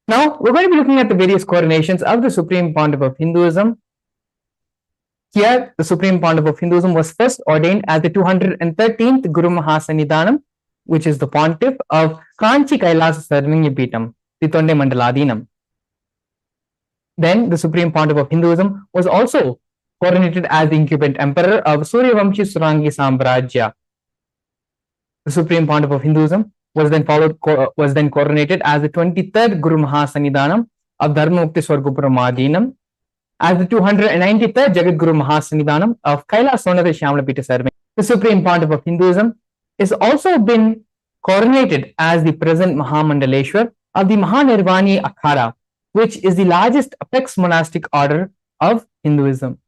Now, we're going to be looking at the various coronations of the Supreme Pontiff of Hinduism. Here, the Supreme Pontiff of Hinduism was first ordained as the 213th Guru Mahasannidhanam, which is the Pontiff of Kanchi Kailasa Sarvingyapitam, Titonde Mandaladinam. Then, the Supreme Pontiff of Hinduism was also coronated as the incumbent emperor of Suryavamshi Surangi Sambrajya. The Supreme Pontiff of Hinduism was then coronated as the 23rd Guru Mahasannidhanam of Dharmamukti Swargopuramadinam, as the 293rd Jagat Guru Mahasannidhanam of Kailasonatha Shyamalapita Sarving. The Supreme Pontiff of Hinduism is also been coronated as the present Mahamandaleshwar of the Mahanirvani Akhara, which is the largest apex monastic order of Hinduism.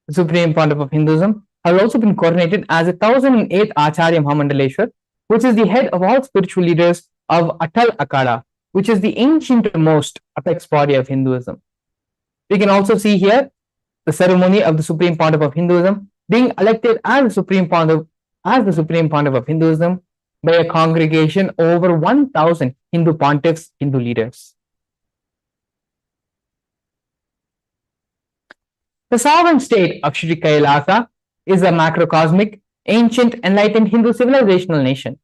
The Supreme Pontiff of Hinduism has also been coronated as the 1008th Acharya Mahamandaleshwar, which is the head of all spiritual leaders of Atal Akhada, which is the ancient-most apex body of Hinduism. We can also see here the ceremony of the Supreme Pontiff of Hinduism being elected as the Supreme Pontiff of Hinduism by a congregation over 1,000 Hindu pontiffs, Hindu leaders. The sovereign state of Sri Kailasa is a macrocosmic, ancient, enlightened Hindu civilizational nation,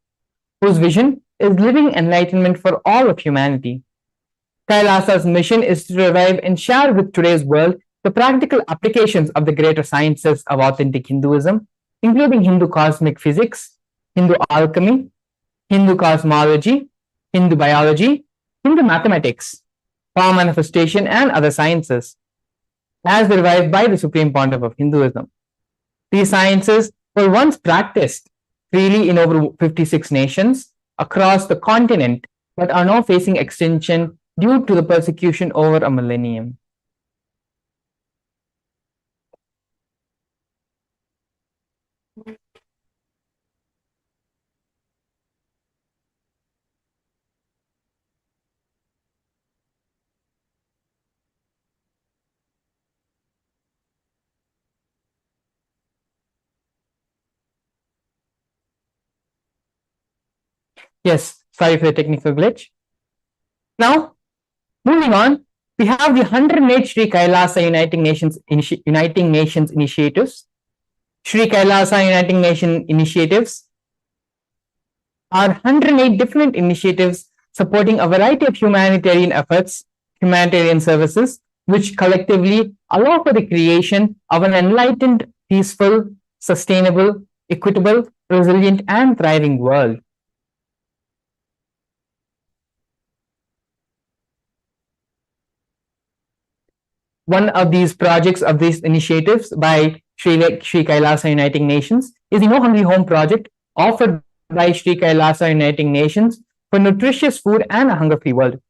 whose vision is living enlightenment for all of humanity. Kailasa's mission is to revive and share with today's world the practical applications of the greater sciences of authentic Hinduism, including Hindu cosmic physics, Hindu alchemy, Hindu cosmology, Hindu biology, Hindu mathematics, power manifestation, and other sciences, as revived by the Supreme Pontiff of Hinduism. These sciences were once practiced freely in over 56 nations across the continent, but are now facing extinction due to the persecution over a millennium. Yes, sorry for the technical glitch. Now, moving on, we have the 108 Sri Kailasa Uniting Nations initiatives. Sri Kailasa Uniting Nation initiatives are 108 different initiatives supporting a variety of humanitarian efforts, humanitarian services, which collectively allow for the creation of an enlightened, peaceful, sustainable, equitable, resilient, and thriving world. One of these projects of these initiatives by Sri Kailasa Uniting Nations is the No Hungry Home project offered by Sri Kailasa Uniting Nations for nutritious food and a hunger-free world.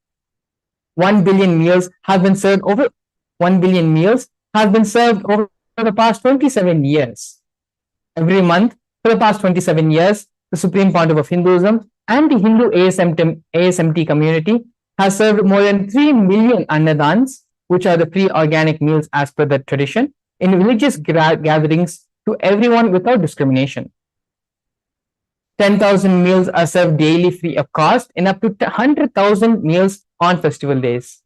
1 billion meals have been served over the past 27 years. Every month for the past 27 years, the Supreme Pontiff of Hinduism and the Hindu ASMT community has served more than 3 million annadans, which are the free organic meals as per the tradition, in religious gatherings to everyone without discrimination. 10,000 meals are served daily free of cost and up to 100,000 meals on festival days.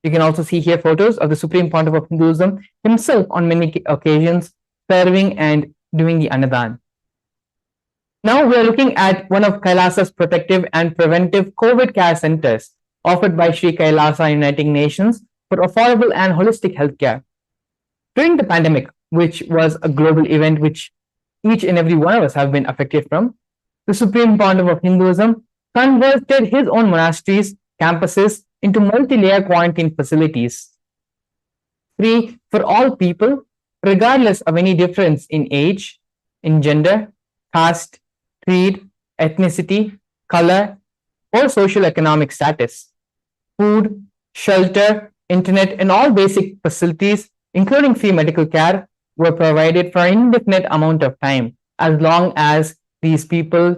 You can also see here photos of the Supreme Pontiff of Hinduism himself on many occasions serving and doing the Annadan. Now we are looking at one of Kailasa's protective and preventive COVID care centers offered by Sri Kailasa Uniting Nations for affordable and holistic healthcare. During the pandemic, which was a global event which each and every one of us have been affected from, the Supreme Pontiff of Hinduism converted his own monasteries, campuses into multi-layer quarantine facilities, free for all people, regardless of any difference in age, in gender, caste, creed, ethnicity, color, or social economic status. Food, shelter, internet, and all basic facilities, including free medical care, were provided for an indefinite amount of time, as long as these people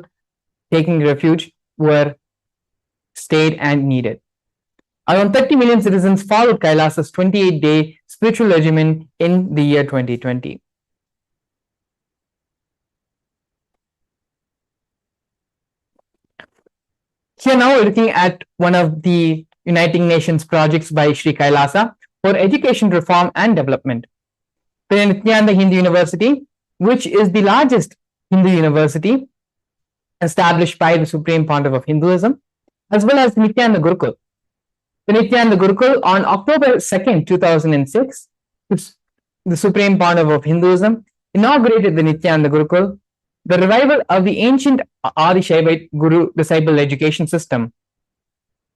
taking refuge were stayed and needed. Around 30 million citizens followed Kailasa's 28-day spiritual regimen in the year 2020. Here now we're looking at one of the United Nations projects by Sri Kailasa for education reform and development. The Nithyananda Hindu University, which is the largest Hindu university established by the Supreme Pontiff of Hinduism, as well as Nithyananda Gurukul. The Nithyananda Gurukul on October 2nd, 2006, the Supreme Pontiff of Hinduism inaugurated the Nithyananda Gurukul, the revival of the ancient Adi Shaivite Guru disciple education system,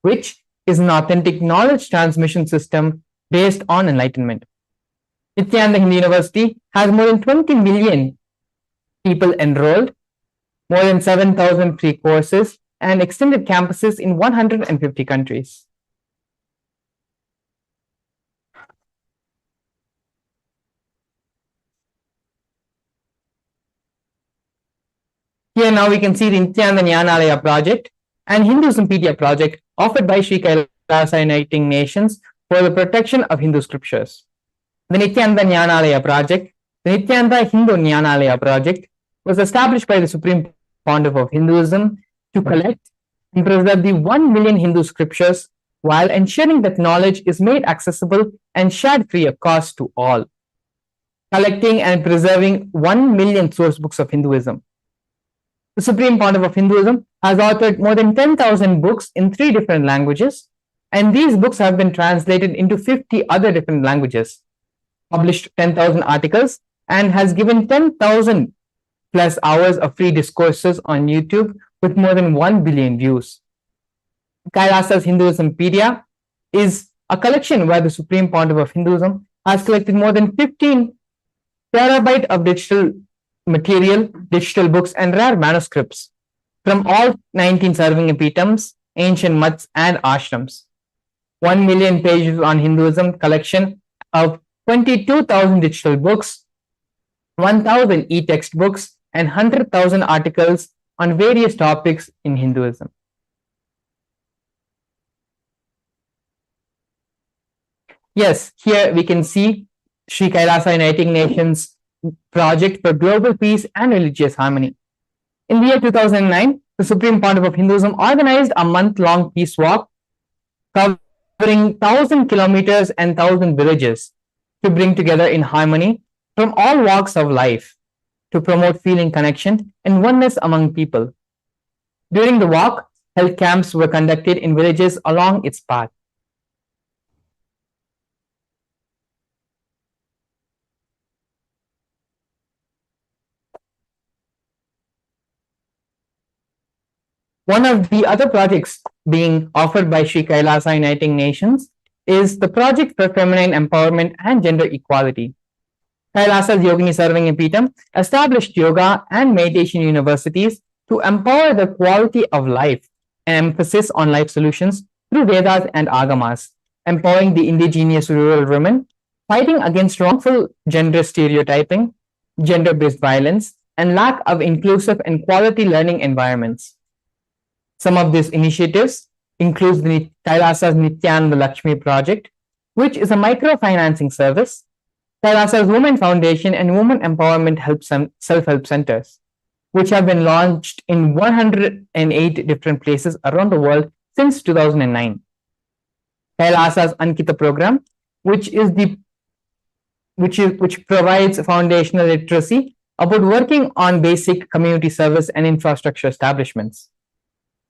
which is an authentic knowledge transmission system based on enlightenment. Nithyananda Hindu University has more than 20 million people enrolled, more than 7,000 free courses, and extended campuses in 150 countries. Here now we can see the Nithyananda Jnanalaya project and Hinduismpedia project offered by Sri Kailasa Uniting Nations for the protection of Hindu scriptures. The Nithyananda Jnanalaya project, the Nithyananda Hindu Jnanalaya project, was established by the Supreme Pontiff of Hinduism to collect and preserve the 1 million Hindu scriptures while ensuring that knowledge is made accessible and shared free of cost to all. Collecting and preserving 1 million source books of Hinduism. The Supreme Pontiff of Hinduism has authored more than 10,000 books in 3 different languages, and these books have been translated into 50 other different languages, published 10,000 articles, and has given 10,000 plus hours of free discourses on YouTube with more than 1 billion views. Kailasa's Hinduismpedia is a collection where the Supreme Pontiff of Hinduism has collected more than 15 terabytes of digital material, digital books, and rare manuscripts from all 19 serving epitams, ancient mutts, and ashrams. 1 million pages on Hinduism collection of 22,000 digital books, 1,000 e-text books, and 100,000 articles on various topics in Hinduism. Yes, here we can see Sri Kailasa Uniting Nations project for global peace and religious harmony. In the year 2009, the Supreme Pontiff of Hinduism organized a month-long peace walk covering 1,000 kilometers and 1,000 villages to bring together in harmony from all walks of life to promote feeling connection and oneness among people. During the walk, health camps were conducted in villages along its path. One of the other projects being offered by Sri Kailasa Uniting Nations is the Project for Feminine Empowerment and Gender Equality. Kailasa's Yogini Serving Epitom established yoga and meditation universities to empower the quality of life and emphasis on life solutions through Vedas and Agamas, empowering the indigenous rural women, fighting against wrongful gender stereotyping, gender-based violence, and lack of inclusive and quality learning environments. Some of these initiatives include the Kailasa's Nithyananda Lakshmi project, which is a microfinancing service, Kailasa's Women Foundation and Women Empowerment Self-Help Centers, which have been launched in 108 different places around the world since 2009. Kailasa's Ankita program, which provides foundational literacy about working on basic community service and infrastructure establishments.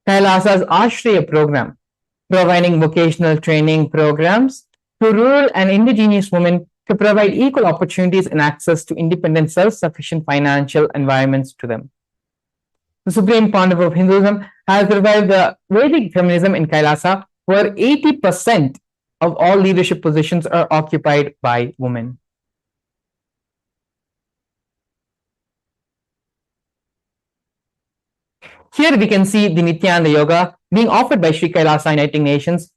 Kailasa's Ashriya program, providing vocational training programs to rural and indigenous women to provide equal opportunities and access to independent, self-sufficient financial environments to them. The Supreme Pontiff of Hinduism has revived the Vedic feminism in Kailasa, where 80% of all leadership positions are occupied by women. Here we can see the Nithyananda Yoga being offered by Sri Kailasa Uniting Nations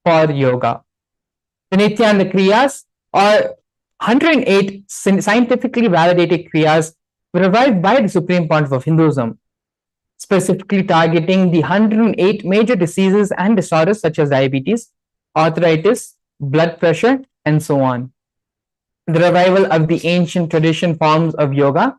for yoga. The Nithyananda Kriyas are 108 scientifically validated Kriyas revived by the Supreme Pontiff of Hinduism, specifically targeting the 108 major diseases and disorders such as diabetes, arthritis, blood pressure, and so on. The revival of the ancient tradition forms of yoga,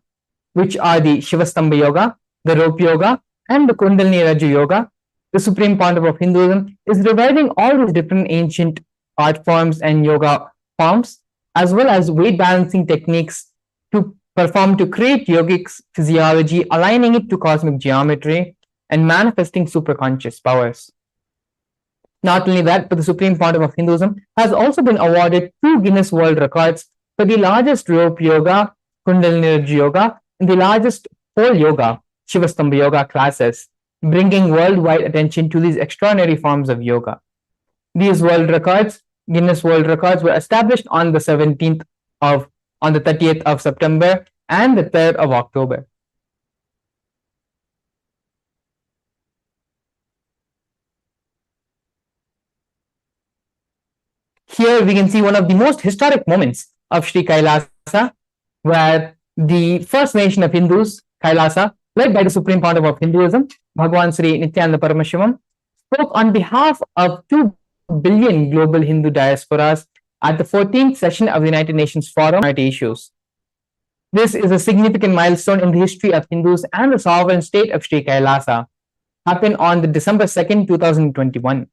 which are the Shivastambha Yoga, the Rope Yoga, and the Kundalini Raju Yoga, the supreme pontiff of Hinduism, is reviving all these different ancient art forms and yoga forms, as well as weight balancing techniques to perform to create yogic physiology, aligning it to cosmic geometry and manifesting superconscious powers. Not only that, but the Supreme Pontiff of Hinduism has also been awarded 2 Guinness World Records for the largest rope yoga, Kundalini yoga, and the largest pole yoga, Shivastambha yoga classes, bringing worldwide attention to these extraordinary forms of yoga. These world records, Guinness World Records, were established on the 30th of September and the 3rd of October. Here we can see one of the most historic moments of Sri Kailasa, where the first nation of Hindus, Kailasa, led by the Supreme Pontiff of Hinduism, Bhagwan Sri Nithyananda Paramashivam, spoke on behalf of 2 billion global Hindu diasporas at the 14th session of the United Nations Forum on Minority Issues. This is a significant milestone in the history of Hindus and the sovereign state of Sri Kailasa. Happened on the December 2nd, 2021.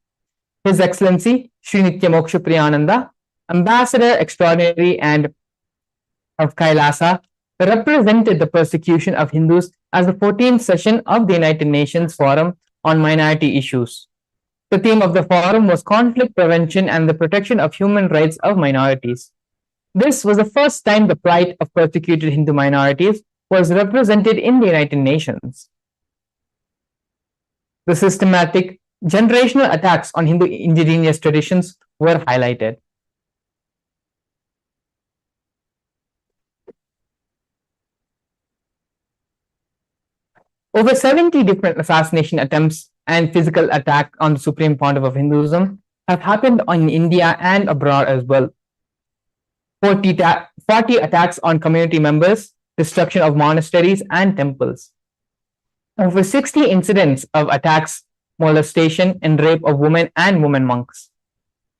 His Excellency Sri Nitya Moksha Priyananda, Ambassador Extraordinary and of Kailasa, represented the persecution of Hindus as the 14th session of the United Nations Forum on Minority Issues. The theme of the forum was conflict prevention and the protection of human rights of minorities. This was the first time the plight of persecuted Hindu minorities was represented in the United Nations. The systematic generational attacks on Hindu indigenous traditions were highlighted. Over 70 different assassination attempts and physical attack on the Supreme Pontiff of Hinduism have happened in India and abroad as well. 40 attacks on community members, destruction of monasteries and temples. Over 60 incidents of attacks, molestation and rape of women and women monks.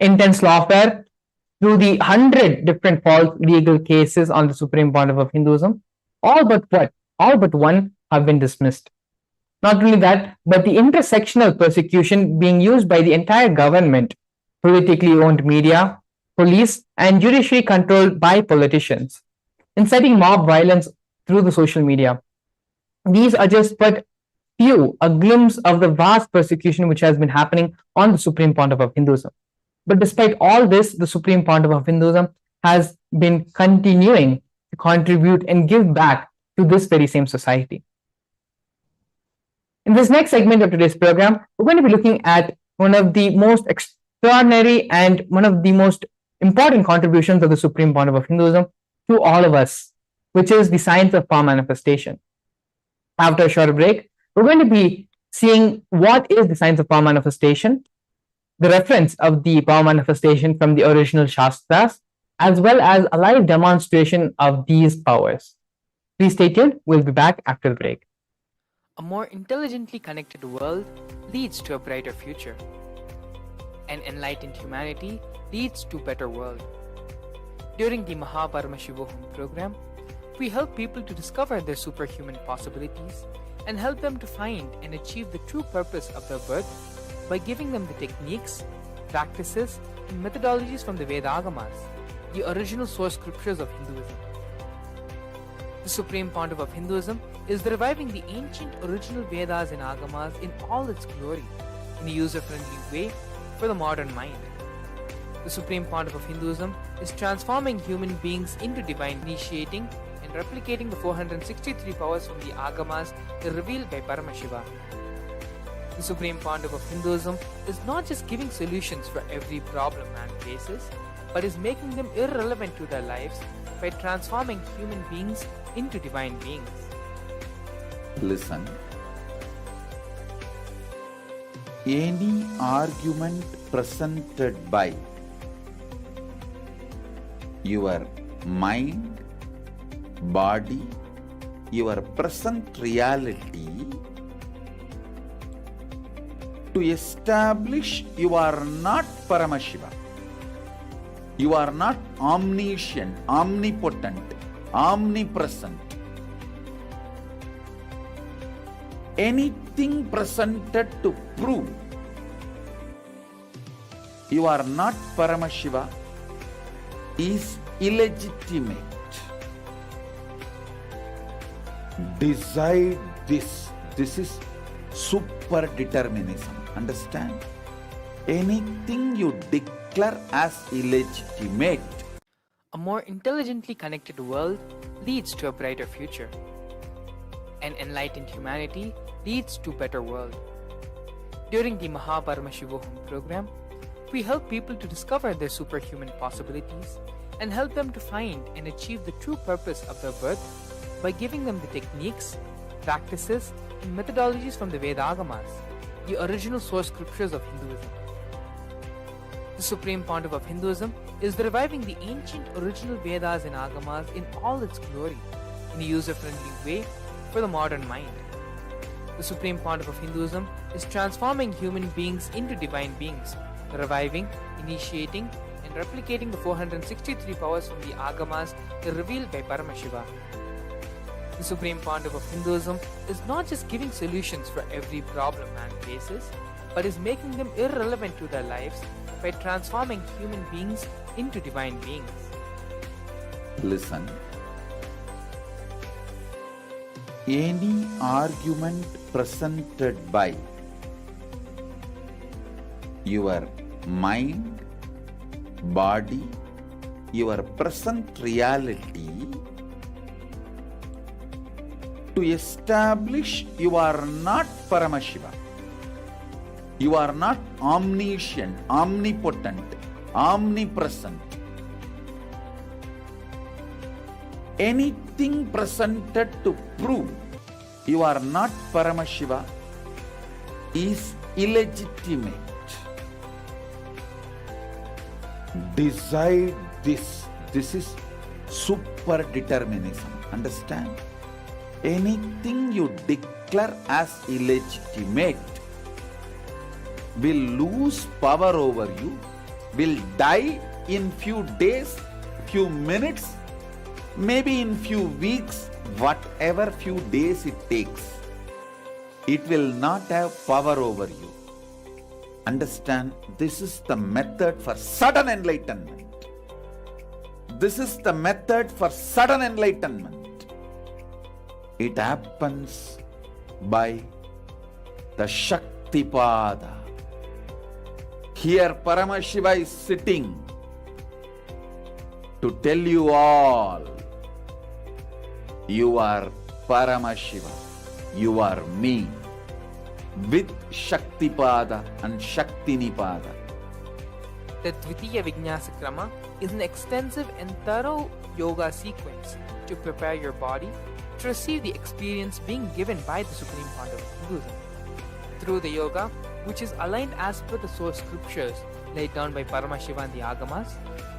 Intense lawfare through the 100 different false legal cases on the Supreme Pontiff of Hinduism, all but one have been dismissed. Not only that, but the intersectional persecution being used by the entire government, politically owned media, police, and judiciary controlled by politicians, inciting mob violence through the social media. These are just but a glimpse of the vast persecution which has been happening on the Supreme Pontiff of Hinduism. But despite all this, the Supreme Pontiff of Hinduism has been continuing to contribute and give back to this very same society. In this next segment of today's program, we're going to be looking at one of the most extraordinary and one of the most important contributions of the Supreme Pontiff of Hinduism to all of us, which is the science of power manifestation. After a short break, we're going to be seeing what is the science of power manifestation, the reference of the power manifestation from the original Shastras, as well as a live demonstration of these powers. Please stay tuned. We'll be back after the break. A more intelligently connected world leads to a brighter future. An enlightened humanity leads to a better world. During the Paramashivam program, we help people to discover their superhuman possibilities and help them to find and achieve the true purpose of their birth by giving them the techniques, practices, and methodologies from the Vedagamas, the original source scriptures of Hinduism. The Supreme Pontiff of Hinduism is reviving the ancient original Vedas and Agamas in all its glory, in a user-friendly way for the modern mind. The Supreme Pontiff of Hinduism is transforming human beings into divine, initiating and replicating the 463 powers from the Agamas revealed by Paramashivam. The Supreme Pontiff of Hinduism is not just giving solutions for every problem man faces, but is making them irrelevant to their lives by transforming human beings into divine beings. Listen. Any argument presented by your mind, body, your present reality to establish you are not Paramashiva. You are not omniscient, omnipotent, omnipresent. anything presented to prove you are not Paramashiva is illegitimate. Decide this. This is super determinism. Understand? Anything you declare as illegitimate. A more intelligently connected world leads to a brighter future. An enlightened humanity leads to a better world. During the Paramashivam program, we help people to discover their superhuman possibilities and help them to find and achieve the true purpose of their birth by giving them the techniques, practices, and methodologies from the Vedagamas, the original source scriptures of Hinduism. The Supreme Pontiff of Hinduism is reviving the ancient original Vedas and Agamas in all its glory, in a user-friendly way for the modern mind. The Supreme Pontiff of Hinduism is transforming human beings into divine beings, reviving, initiating, and replicating the 463 powers from the Agamas revealed by Paramashivam. The Supreme Pontiff of Hinduism is not just giving solutions for every problem man faces, but is making them irrelevant to their lives by transforming human beings into divine beings. Listen. Any argument presented by your mind, body, your present reality to establish you are not Paramashiva. You are not omniscient, omnipotent, omnipresent. Anything presented to prove you are not Paramashiva is illegitimate. Decide this. This is super determinism. Understand? Anything you declare as illegitimate will lose power over you, will die in few days, few minutes, maybe in few weeks, whatever few days it takes. It will not have power over you. Understand, this is the method for sudden enlightenment. This is the method for sudden enlightenment. It happens by the Shaktipada. Here Paramashiva is sitting to tell you all, you are Paramashiva, you are me, with Shaktipada and Shaktinipada. The Dvitiya Vijnasa Krama is an extensive and thorough yoga sequence to prepare your body to receive the experience being given by the Supreme Pontiff of Hinduism. Through the yoga, which is aligned as per the source scriptures laid down by Paramashiva and the Agamas,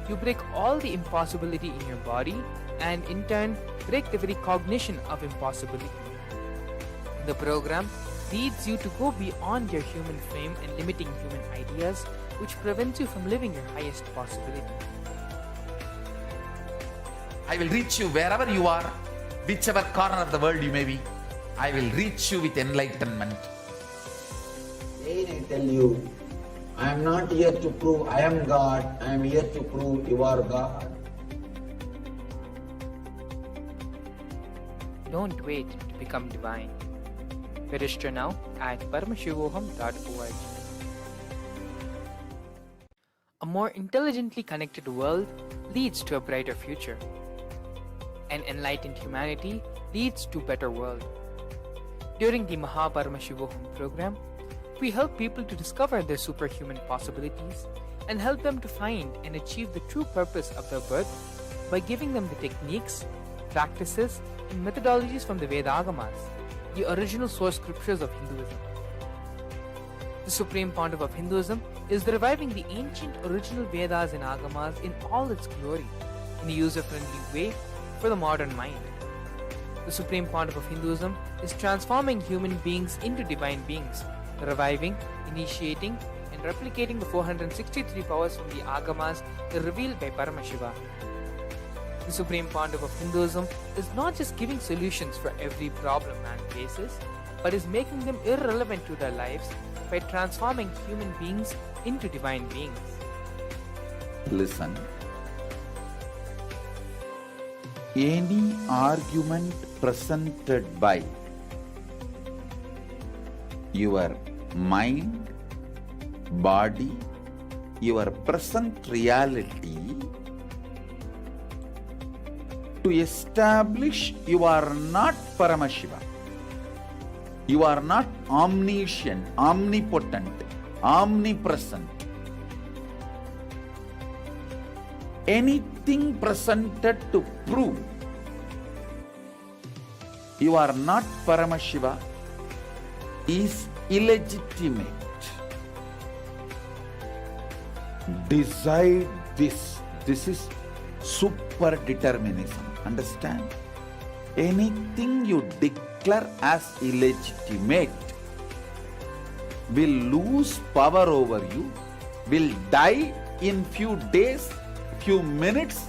you break all the impossibility in your body and in turn break the very cognition of impossibility. The program leads you to go beyond your human frame and limiting human ideas, which prevents you from living your highest possibility. I will reach you wherever you are, whichever corner of the world you may be. I will reach you with enlightenment. Again I tell you, I am not here to prove I am God, I am here to prove you are God. Don't wait to become divine. Register now at paramashivoham.org. A more intelligently connected world leads to a brighter future. An enlightened humanity leads to a better world. During the Paramashivam program, we help people to discover their superhuman possibilities and help them to find and achieve the true purpose of their birth by giving them the techniques, practices, and methodologies from the Vedagamas, the original source scriptures of Hinduism. The Supreme Pontiff of Hinduism is reviving the ancient original Vedas and Agamas in all its glory, in a user-friendly way for the modern mind. The Supreme Pontiff of Hinduism is transforming human beings into divine beings, reviving, initiating, and replicating the 463 powers from the Agamas revealed by Paramashivam. The Supreme Pontiff of Hinduism is not just giving solutions for every problem man faces, but is making them irrelevant to their lives by transforming human beings into divine beings. Listen. Any argument presented by your mind, body, your present reality to establish you are not Paramashiva, you are not omniscient, omnipotent, omnipresent. Anything presented to prove you are not Paramashiva is illegitimate. Decide this. This is super determinism. Understand? Anything you declare as illegitimate will lose power over you, will die in few days, few minutes,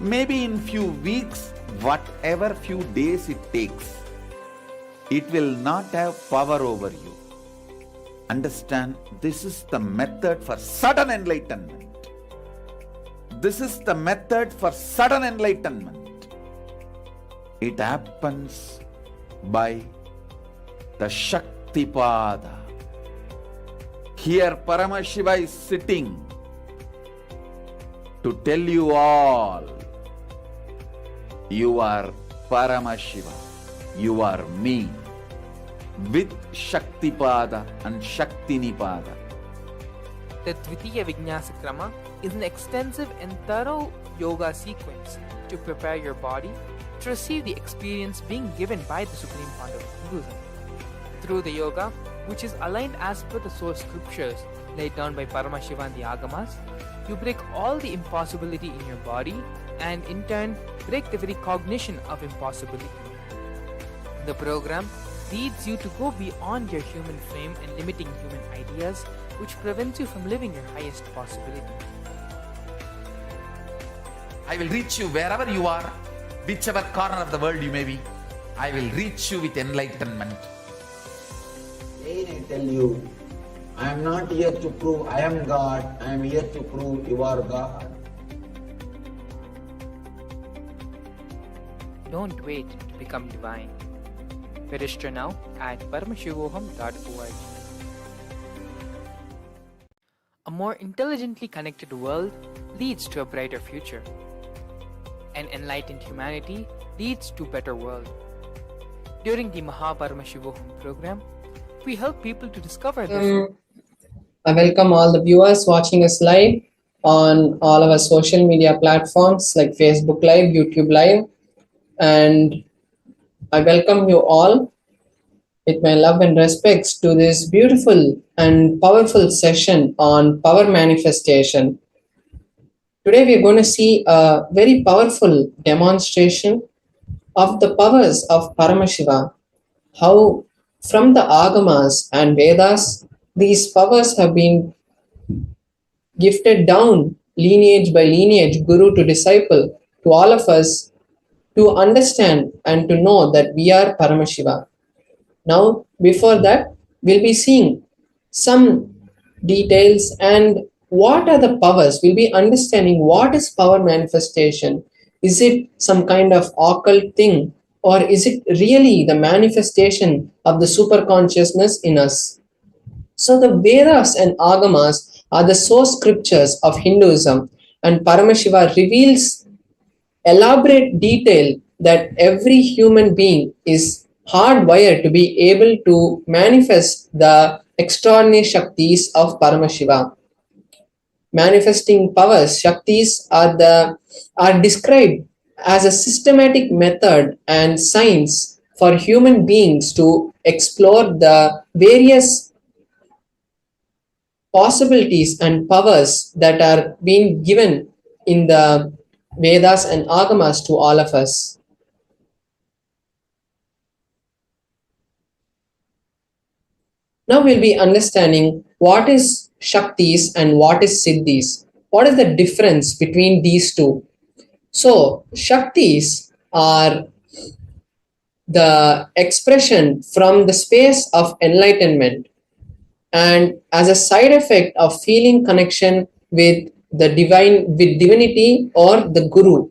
maybe in few weeks, whatever few days it takes. It will not have power over you. Understand, this is the method for sudden enlightenment. This is the method for sudden enlightenment. It happens by the Shaktipada. Here Paramashiva is sitting to tell you all, you are Paramashiva, you are me, with Shaktipada and Shaktinipada. The Dvitiya Vijnasa Krama is an extensive and thorough yoga sequence to prepare your body to receive the experience being given by the Supreme Founder of Hinduism. Through the yoga, which is aligned as per the source scriptures laid down by Paramashiva and the Agamas, you break all the impossibility in your body and in turn break the very cognition of impossibility. The program leads you to go beyond your human frame and limiting human ideas, which prevents you from living your highest possibility. I will reach you wherever you are, whichever corner of the world you may be. I will reach you with enlightenment. Again I tell you, I am not here to prove I am God, I am here to prove you are God. Don't wait to become divine. Register now at paramashivoham.org. A more intelligently connected world leads to a brighter future. An enlightened humanity leads to a better world. During the Paramashivam program, we help people to discover this. I welcome all the viewers watching us live on all our social media platforms like Facebook Live, YouTube Live, and I welcome you all with my love and respects to this beautiful and powerful session on power manifestation. Today we are going to see a very powerful demonstration of the powers of Paramashiva, how from the Agamas and Vedas, these powers have been gifted down lineage by lineage, guru to disciple, to all of us to understand and to know that we are Paramashiva. Now, before that, we'll be seeing some details and what are the powers. We'll be understanding what is power manifestation. Is it some kind of occult thing, or is it really the manifestation of the super consciousness in us? So the Vedas and Agamas are the source scriptures of Hinduism, and Paramashiva reveals elaborate detail that every human being is hardwired to be able to manifest the extraordinary Shaktis of Paramashiva. Manifesting powers, Shaktis, are described as a systematic method and science for human beings to explore the various possibilities and powers that are being given in the Vedas and Agamas to all of us. Now we'll be understanding what is Shaktis and what is Siddhis. What is the difference between these two? So, Shaktis are the expression from the space of enlightenment, and as a side effect of feeling connection with the divine, with divinity or the guru.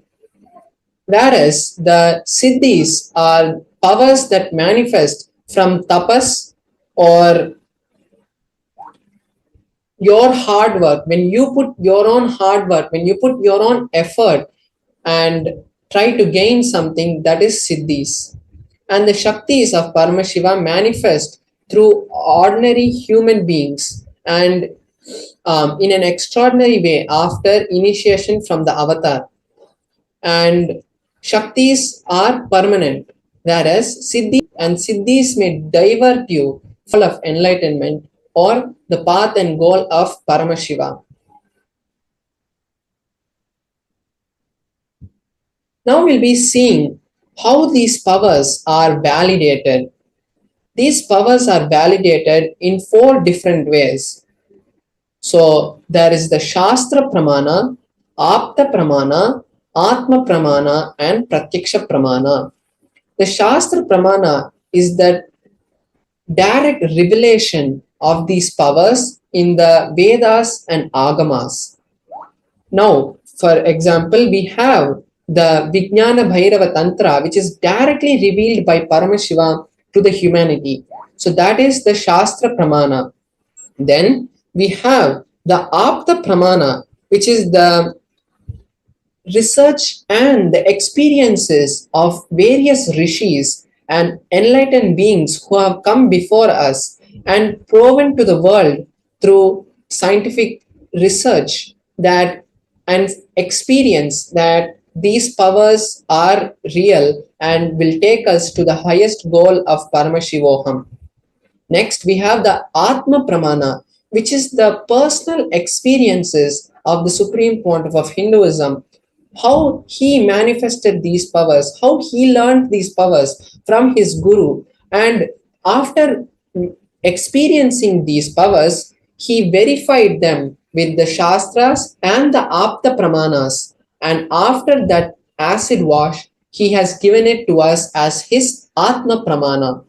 Whereas the siddhis are powers that manifest from tapas or your hard work. When you put your own hard work, when you put your own effort and try to gain something, that is siddhis. And the shaktis of Paramashiva manifest through ordinary human beings and in an extraordinary way after initiation from the avatar. And shaktis are permanent, whereas siddhis may divert you full of enlightenment or the path and goal of Paramashiva. Now we'll be seeing how these powers are validated. These powers are validated in 4 different ways. So there is the Shastra Pramana, Apta Pramana, Atma Pramana, and Pratyaksha Pramana. The Shastra Pramana is the direct revelation of these powers in the Vedas and Agamas. Now, for example, we have the Vijnana Bhairava Tantra, which is directly revealed by Paramashiva to the humanity. So that is the Shastra Pramana. Then we have the Apta Pramana, which is the research and the experiences of various rishis and enlightened beings who have come before us and proven to the world through scientific research that and experience that these powers are real and will take us to the highest goal of Paramashivoham. Next, we have the Atma Pramana, which is the personal experiences of the Supreme Pontiff of Hinduism, how he manifested these powers, how he learned these powers from his guru, and after experiencing these powers, he verified them with the Shastras and the Apta Pramanas, and after that acid wash, he has given it to us as his Atma Pramana.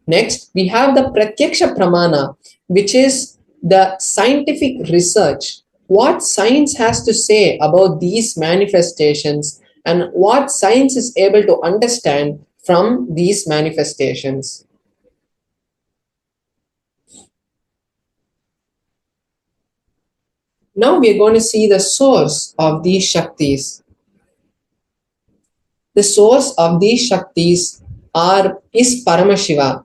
Next, we have the Pratyaksha Pramana, which is the scientific research. What science has to say about these manifestations and what science is able to understand from these manifestations. Now we are going to see the source of these Shaktis. The source of these Shaktis is Paramashiva.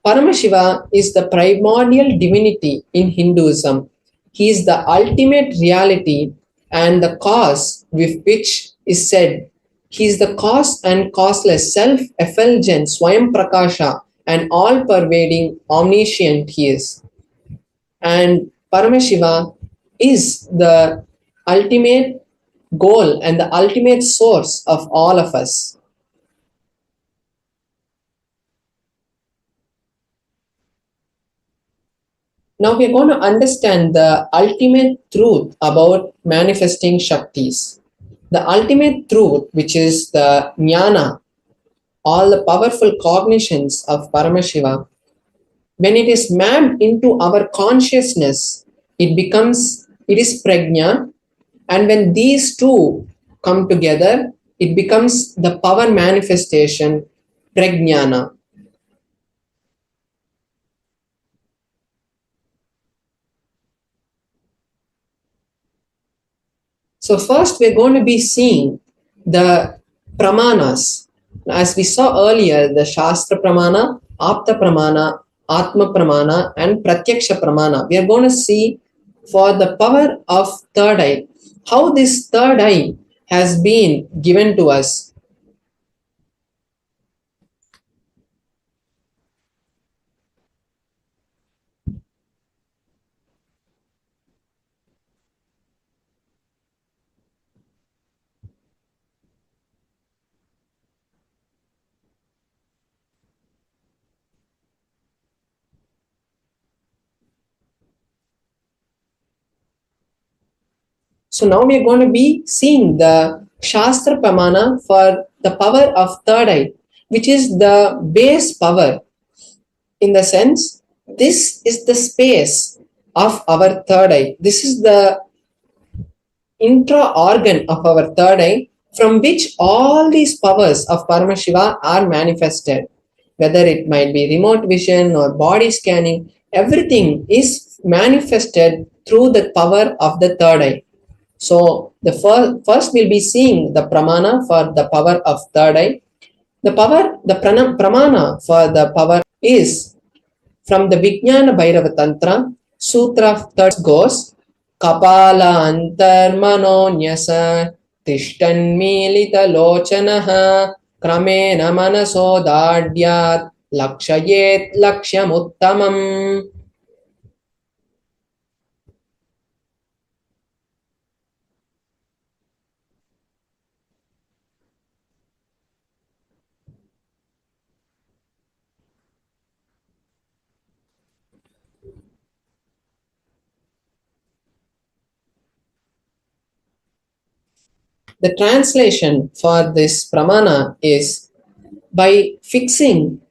Paramashiva is the primordial divinity in Hinduism. He is the ultimate reality and the cause with which is said. He is the cause and causeless, self-effulgent, Swayam Prakasha, and all-pervading, omniscient he is. And Paramashiva is the ultimate goal and the ultimate source of all of us. Now we are going to understand the ultimate truth about manifesting Shaktis. The ultimate truth, which is the Jnana, all the powerful cognitions of Paramashiva, when it is mapped into our consciousness, it is Prajna, and when these two come together, it becomes the power manifestation, Prajnana. So first we're going to be seeing the Pramanas. As we saw earlier, the Shastra Pramana, Apta Pramana, Atma Pramana, and Pratyaksha Pramana. We are going to see for the power of third eye, how this third eye has been given to us. So now we are going to be seeing the Shastra Pramana for the power of third eye. which is the base power. In the sense, this is the space of our third eye. This is the intra organ of our third eye from which all these powers of Paramashiva are manifested. Whether it might be remote vision or body scanning, everything is manifested through the power of the third eye. So the first we'll be seeing the pramana for the power of third eye. The pramana for the power is from the Vijnana Bhairava Tantra. Sutra third goes Kapala Antarmano Nyasa Tishtan Milita Lochanaha Kramena Manaso Dadyat Lakshayet Lakshyamuttamam. The translation for this pramana is by fixing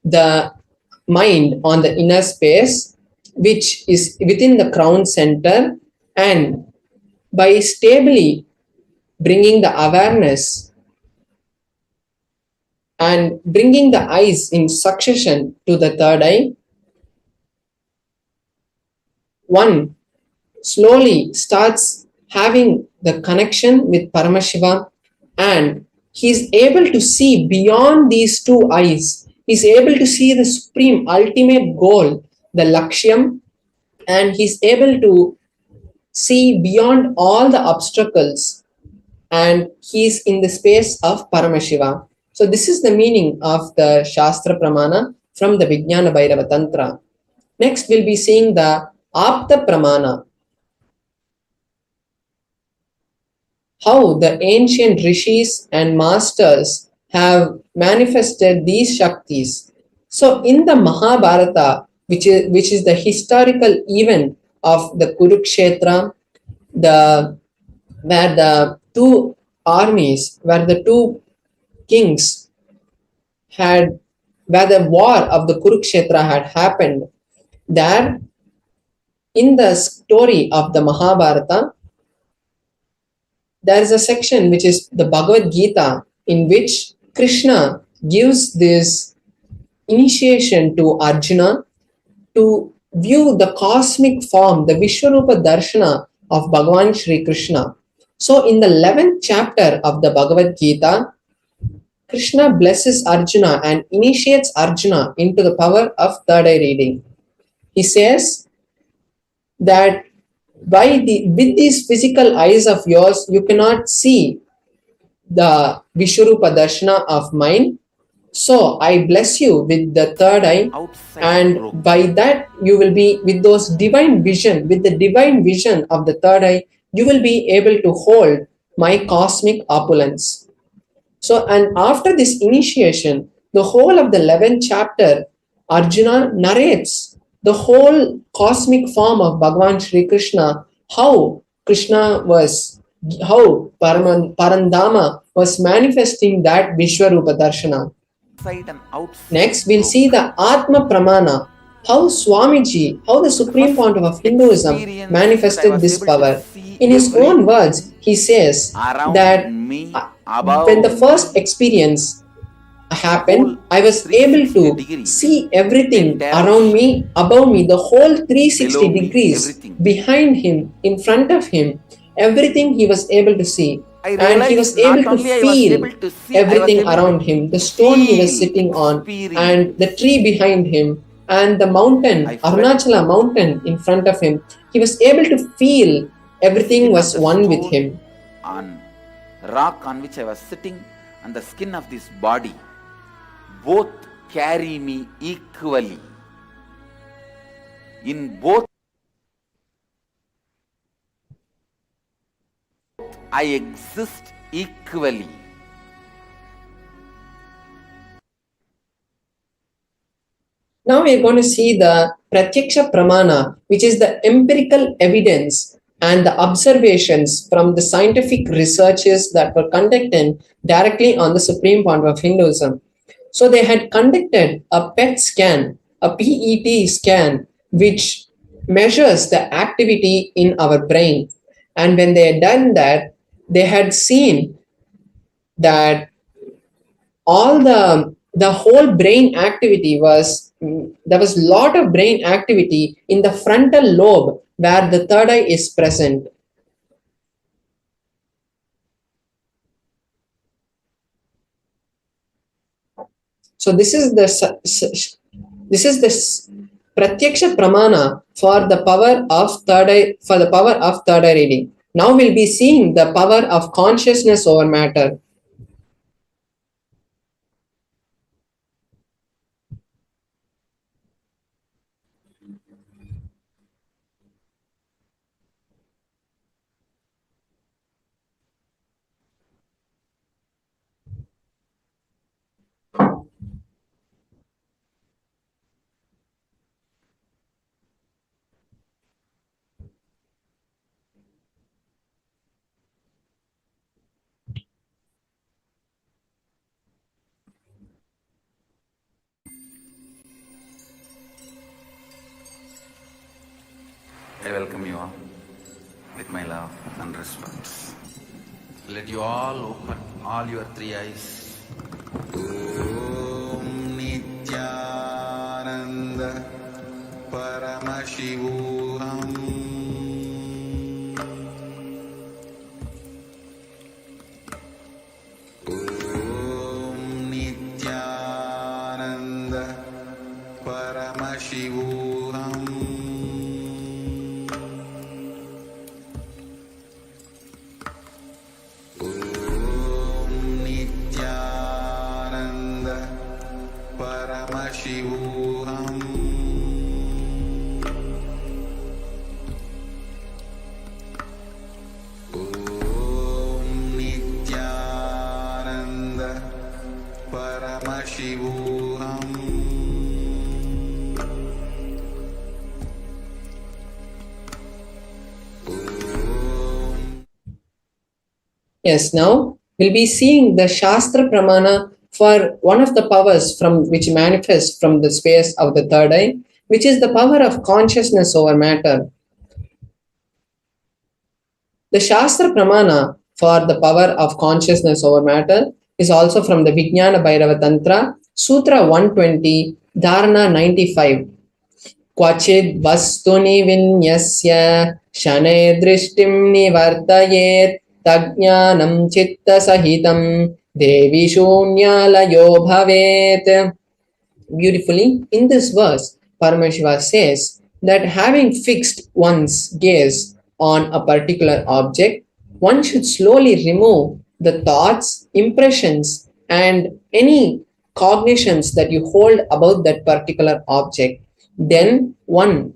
the mind on the inner space, which is within the crown center, and by stably bringing the awareness and bringing the eyes in succession to the third eye, one slowly starts having the connection with Paramashiva, and he is able to see beyond these two eyes. He is able to see the supreme ultimate goal, the Lakshyam, and he is able to see beyond all the obstacles, and he is in the space of Paramashiva. So this is the meaning of the Shastra Pramana from the Vijnana Bhairava Tantra. Next we'll be seeing the Apta Pramana. How the ancient rishis and masters have manifested these Shaktis. So in the Mahabharata, which is the historical event of the Kurukshetra, where the two armies, where the two kings where the war of the Kurukshetra had happened, there in the story of the Mahabharata, there is a section which is the Bhagavad Gita, in which Krishna gives this initiation to Arjuna to view the cosmic form, the Vishwarupa Darshana of Bhagavan Shri Krishna. So in the 11th chapter of the Bhagavad Gita, Krishna blesses Arjuna and initiates Arjuna into the power of third eye reading. He says that with these physical eyes of yours, you cannot see the Vishwarupa Darshana of mine. So I bless you with the third eye, and by that you will be with those divine vision, with the divine vision of the third eye, you will be able to hold my cosmic opulence. So, and after this initiation, the whole of the 11th chapter, Arjuna narrates the whole cosmic form of Bhagavan Shri Krishna, how Parandama was manifesting that Vishwarupa Darshana. Next, we'll see the Atma Pramana, how Swamiji, how the Supreme Pontiff of Hinduism manifested this power. In his own words, he says that when the first experience happened, I was able to see everything around me, above me, the whole 360 degrees, behind him, in front of him, everything he was able to see. And he was able to feel everything around him, the stone he was sitting on, and the tree behind him, and the mountain, Arunachala mountain in front of him. He was able to feel everything was one with him. On rock on which I was sitting and the skin of this body, both carry me equally. In both I exist equally. Now we are going to see the Pratyaksha Pramana, which is the empirical evidence and the observations from the scientific researches that were conducted directly on the Supreme Pontiff of Hinduism. So they had conducted a PET scan, a PET scan, which measures the activity in our brain. And when they had done that, they had seen that all the whole brain activity was, there was a lot of brain activity in the frontal lobe where the third eye is present. So this is the pratyaksha pramana for the power of third eye reading. Now we'll be seeing the power of consciousness over matter. I welcome you all with my love and respect. Let you all open all your three eyes. Om Nithyananda Paramashivam. Om Nithyananda Paramashivam. Paramashivam. Om Nithyananda Paramashivam. Yes, now we'll be seeing the Shastra Pramana for one of the powers from which manifests from the space of the third eye, which is the power of consciousness over matter. The Shastra Pramana for the power of consciousness over matter is also from the Vijnana Bhairava Tantra, Sutra 120, Dharana 95. Kvachid vastuni vinyasya shanay drishtim nivartayet tajnanam chitta sahitam devi shunyalayo bhavet. Beautifully, in this verse, Paramashiva says that having fixed one's gaze on a particular object, one should slowly remove the thoughts, impressions, and any cognitions that you hold about that particular object. Then one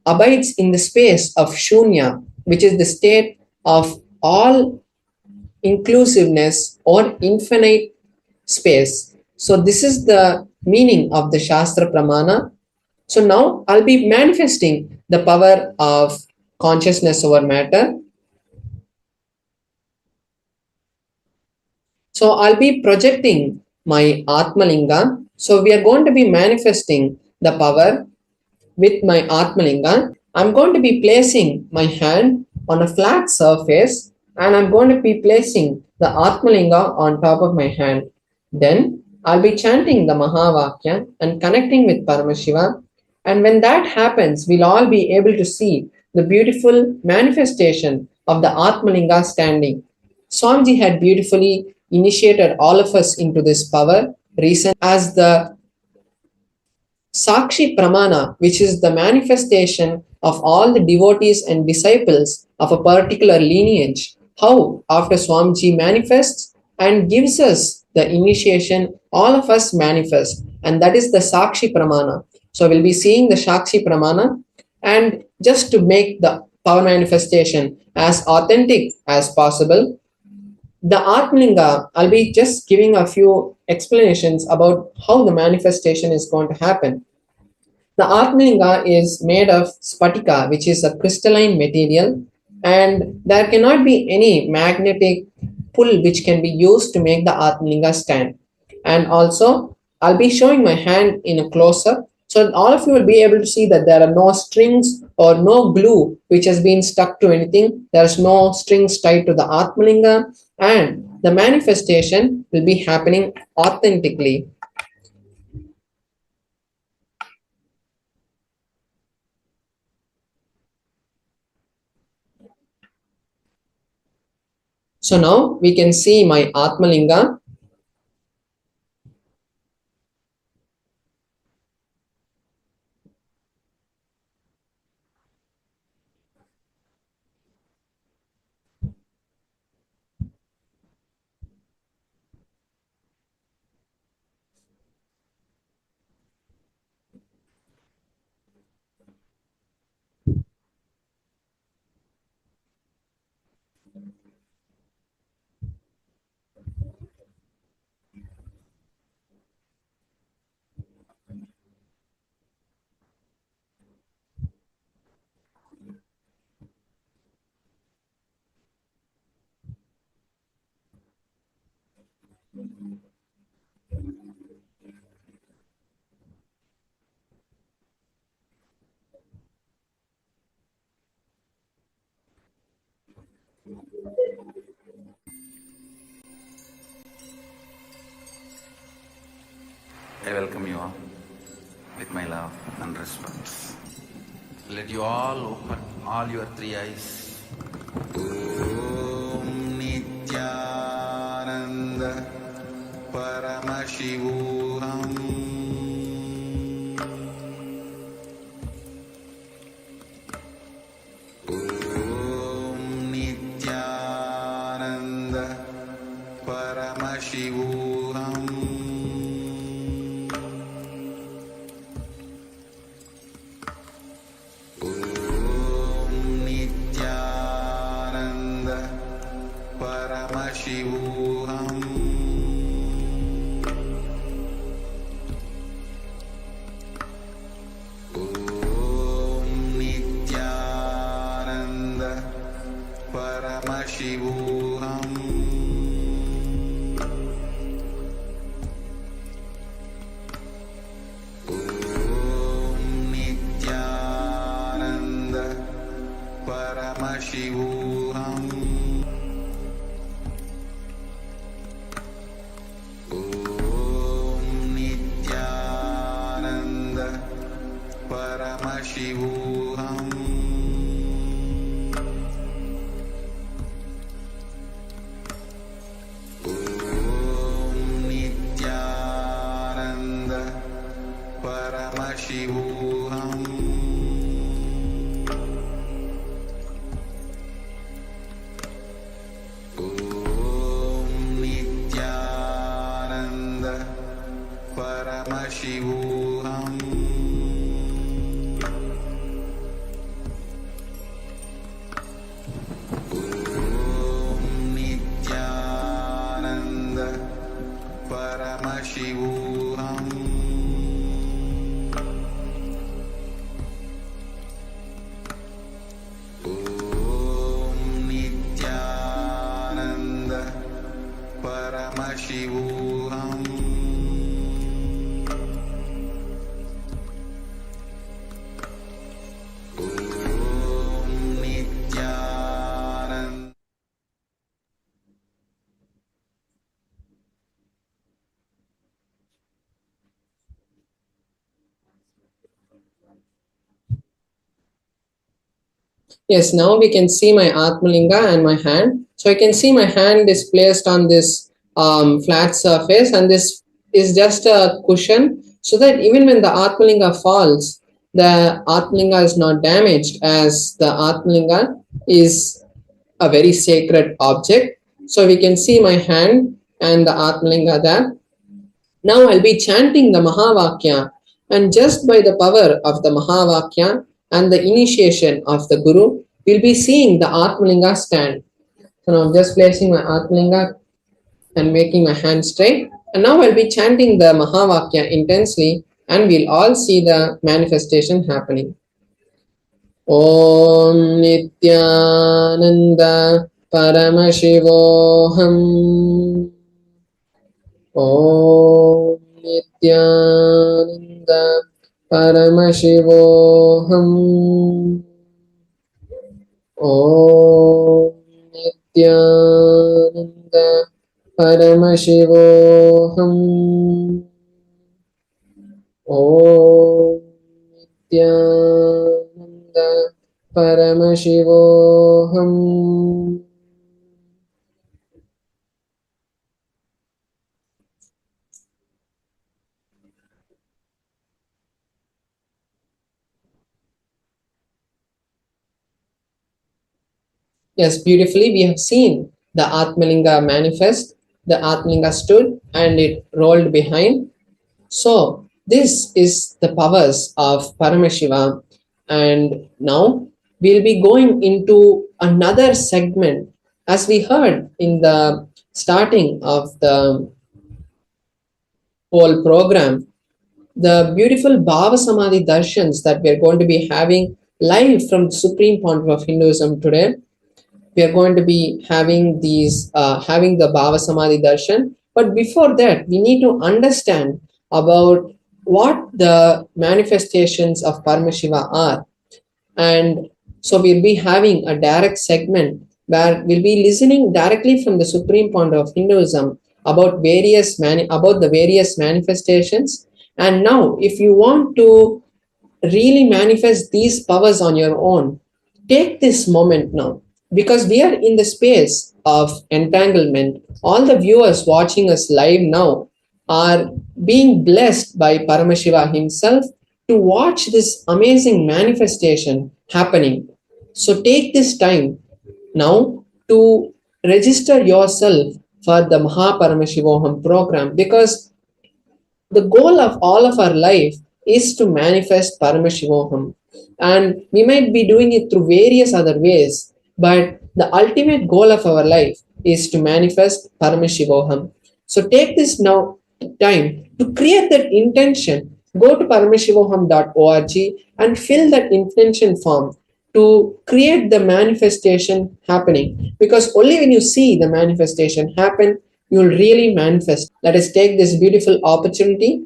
abides in the space of shunya, which is the state of all inclusiveness or infinite space. So this is the meaning of the Shastra Pramana. So now I'll be manifesting the power of consciousness over matter. So I'll be projecting my Atmalinga. So we are going to be manifesting the power with my Atmalinga. I'm going to be placing my hand on a flat surface and I'm going to be placing the Atmalinga on top of my hand. Then I'll be chanting the Mahavakya and connecting with Paramashiva. And when that happens, we'll all be able to see the beautiful manifestation of the Atmalinga standing. Swamiji had beautifully initiated all of us into this power recent as the Sakshi Pramana, which is the manifestation of all the devotees and disciples of a particular lineage. How after Swamiji manifests and gives us the initiation, all of us manifest, and that is the Sakshi Pramana. So we'll be seeing the Sakshi Pramana, and just to make the power manifestation as authentic as possible, the Atmalinga, I'll be just giving a few explanations about how the manifestation is going to happen. The Atmalinga is made of spatika, which is a crystalline material, and there cannot be any magnetic pull which can be used to make the Atmalinga stand. And also, I'll be showing my hand in a close-up so that all of you will be able to see that there are no strings or no glue which has been stuck to anything. There's no strings tied to the Atmalinga, and the manifestation will be happening authentically. So now we can see my Atmalinga. I welcome you all with my love and respect. Let you all open all your three eyes. Om Nithyananda Paramashivam. Om Nithyananda Paramashivam. Paramashivam. Om Nithyananda Paramashivam. Om Nithyananda Paramashivam. Paramashivam. Om Nithyananda Paramashivam. Om Nithyananda Paramashivam. Paramashivam. Om Nithyananda Paramashivam. Om Nithyananda. Yes, now we can see my Atmalinga and my hand. So I can see my hand is placed on this flat surface, and this is just a cushion so that even when the Atmalinga falls, the Atmalinga is not damaged, as the Atmalinga is a very sacred object. So we can see my hand and the Atmalinga there. Now I'll be chanting the Mahavakya, and just by the power of the Mahavakya and the initiation of the Guru, we'll be seeing the Atmalinga stand. So now I'm just placing my Atmalinga and making my hand straight. And now I'll be chanting the Mahavakya intensely, and we'll all see the manifestation happening. Om Nithyananda Paramashivoham. Om Nithyananda Nithyananda Paramashivoham. Om Nithyananda Paramashivoham. Om Nithyananda Paramashivoham. Yes, beautifully we have seen the Atmalinga manifest, the Atmalinga stood and it rolled behind. So this is the powers of Paramashiva, and now we'll be going into another segment. As we heard in the starting of the whole program, the beautiful Bhava Samadhi Darshans that we're going to be having live from the Supreme Pontiff of Hinduism today. We are going to be having having the Bhava Samadhi Darshan. But before that, we need to understand about what the manifestations of Paramashiva are. And so we'll be having a direct segment where we'll be listening directly from the Supreme Pontiff of Hinduism about about the various manifestations. And now, if you want to really manifest these powers on your own, take this moment now, because we are in the space of entanglement. All the viewers watching us live now are being blessed by Paramashiva himself to watch this amazing manifestation happening. So take this time now to register yourself for the Mahaparamashivoham program, because the goal of all of our life is to manifest Paramashivoham. And we might be doing it through various other ways, but the ultimate goal of our life is to manifest Paramashivoham. So take this now time to create that intention. Go to paramashivoham.org and fill that intention form to create the manifestation happening. Because only when you see the manifestation happen, you'll really manifest. Let us take this beautiful opportunity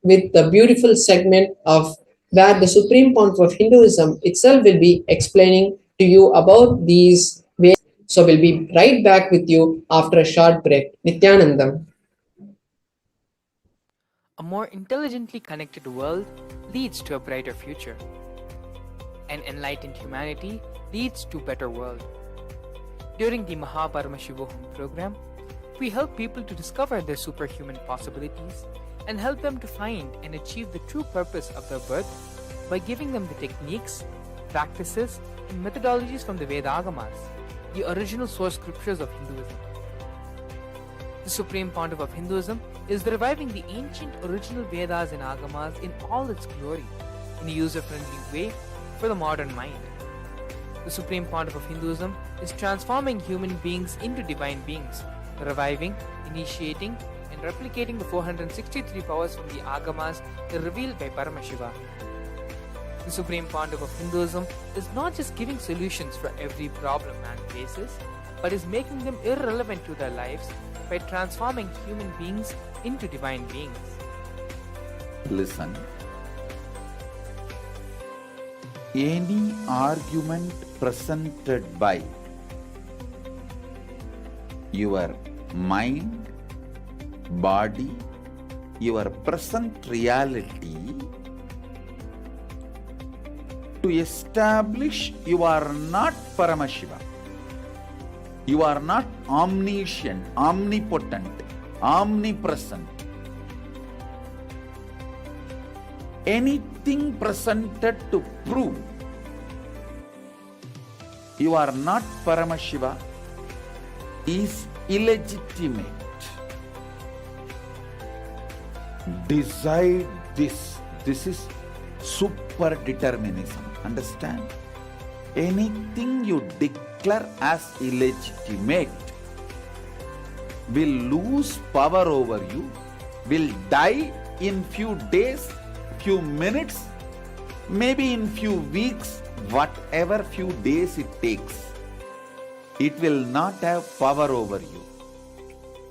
with the beautiful segment of where the Supreme Pontiff of Hinduism itself will be explaining to you about these ways. So we'll be right back with you after a short break. Nithyananda. A more intelligently connected world leads to a brighter future. An enlightened humanity leads to a better world. During the Mahaparamashivoham program, we help people to discover their superhuman possibilities and help them to find and achieve the true purpose of their birth by giving them the techniques, practices, and methodologies from the Vedagamas, the original source scriptures of Hinduism. The Supreme Pontiff of Hinduism is reviving the ancient original Vedas and Agamas in all its glory, in a user-friendly way for the modern mind. The Supreme Pontiff of Hinduism is transforming human beings into divine beings, reviving, initiating, and replicating the 463 powers from the Agamas revealed by Paramashiva. The Supreme Pontiff of Hinduism is not just giving solutions for every problem man faces, but is making them irrelevant to their lives by transforming human beings into divine beings. Listen. Any argument presented by your mind, body, your present reality to establish you are not Paramashiva. You are not omniscient, omnipotent, omnipresent. Anything presented to prove you are not Paramashiva is illegitimate. Decide this. This is super determinism. Understand? Anything you declare as illegitimate will lose power over you, will die in few days, few minutes, maybe in few weeks, whatever few days it takes. It will not have power over you.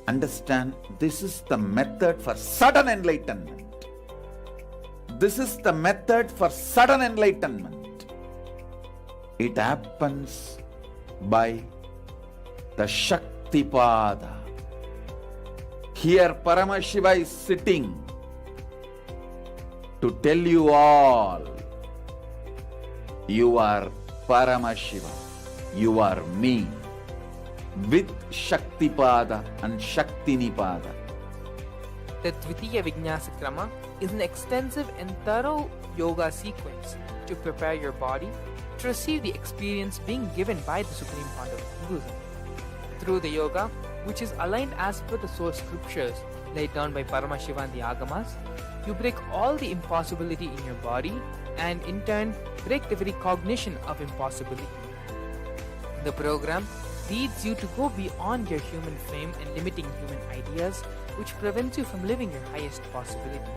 Understand, this is the method for sudden enlightenment. This is the method for sudden enlightenment. It happens by the Shaktipada. Here Paramashiva is sitting to tell you all, you are Paramashiva, you are me, with Shaktipada and Shaktinipada. The Dvitiya Vijnasa Krama is an extensive and thorough yoga sequence to prepare your body to receive the experience being given by the Supreme Founder of Hinduism. Through the yoga, which is aligned as per the source scriptures laid down by Paramashiva and the Agamas, you break all the impossibility in your body and in turn break the very cognition of impossibility. The program leads you to go beyond your human frame and limiting human ideas, which prevents you from living your highest possibility.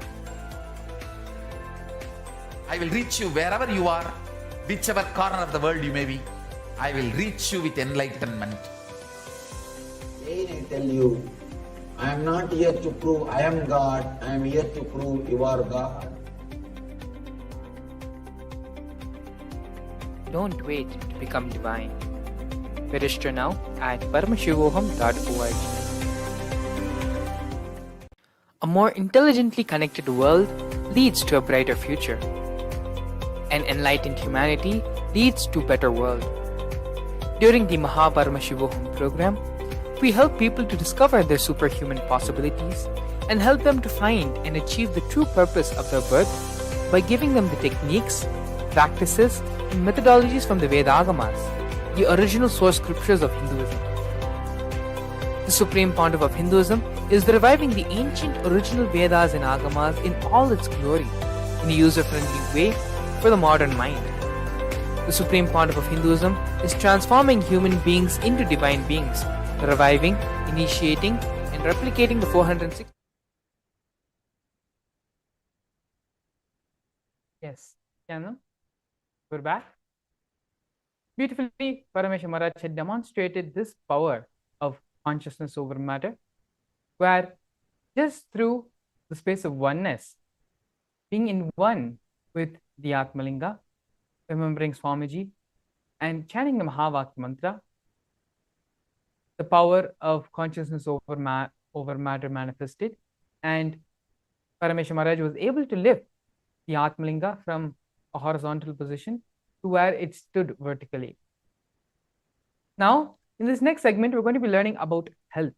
I will reach you wherever you are, whichever corner of the world you may be. I will reach you with enlightenment. Again I tell you, I am not here to prove I am God, I am here to prove you are God. Don't wait to become divine. Register now at paramashivoham.org. A more intelligently connected world leads to a brighter future. An enlightened humanity leads to a better world. During the Paramashivam program, we help people to discover their superhuman possibilities and help them to find and achieve the true purpose of their birth by giving them the techniques, practices, and methodologies from the Vedagamas, the original source scriptures of Hinduism. The Supreme Pontiff of Hinduism is reviving the ancient original Vedas and Agamas in all its glory in a user-friendly way for the modern mind. The Supreme Pontiff of Hinduism is transforming human beings into divine beings, reviving, initiating, and replicating the 406. Yes, Yana, we're back. Beautifully, Parameshwar Maharaj had demonstrated this power of consciousness over matter, where just through the space of oneness, being in one with the Atmalinga, remembering Swamiji, and chanting the Mahavakya mantra, the power of consciousness over matter manifested, and Parameshwar Maharaj was able to lift the Atmalinga from a horizontal position to where it stood vertically. Now, in this next segment, we're going to be learning about health.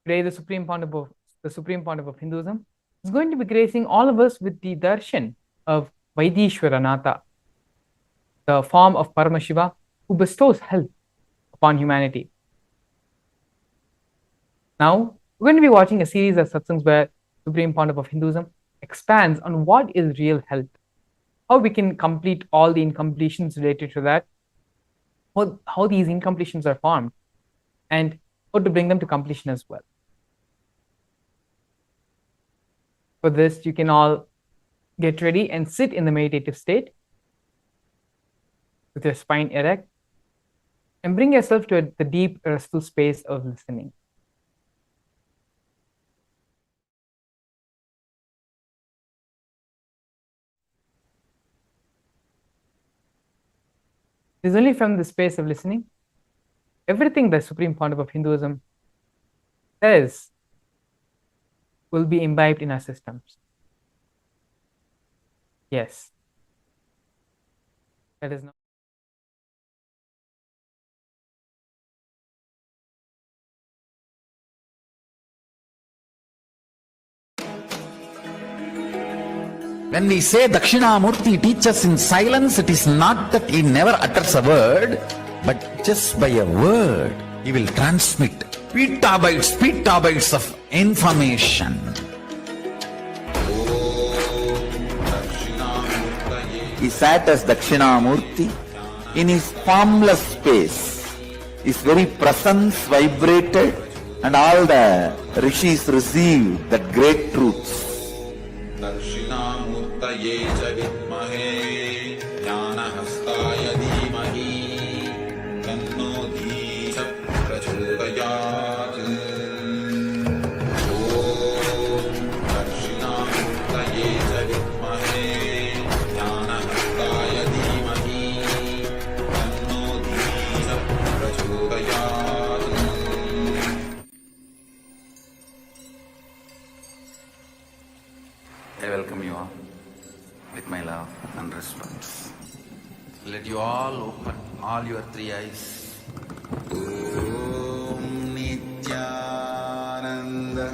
Today, the Supreme Pontiff of Hinduism is going to be gracing all of us with the darshan of Vaidishwaranatha, the form of Paramashiva who bestows health upon humanity. Now, we're going to be watching a series of satsangs where Supreme Pontiff of Hinduism expands on what is real health, how we can complete all the incompletions related to that, how these incompletions are formed, and how to bring them to completion as well. For this, you can all get ready and sit in the meditative state with your spine erect and bring yourself to the deep, restful space of listening. It is only from the space of listening, everything the Supreme Pontiff of Hinduism says will be imbibed in our systems. Yes. That is not. When we say Dakshinamurti teaches in silence, it is not that he never utters a word, but just by a word, he will transmit petabytes of information. He sat as Dakshinamurti in his formless space. His very presence vibrated and all the rishis received that great truths. दक्षिणामूर्तये च विद्महे ज्ञानहस्ताय धीमहि तन्नो धीः प्रचोदयात् with my love and respect. Let you all open all your three eyes. Om Nithyananda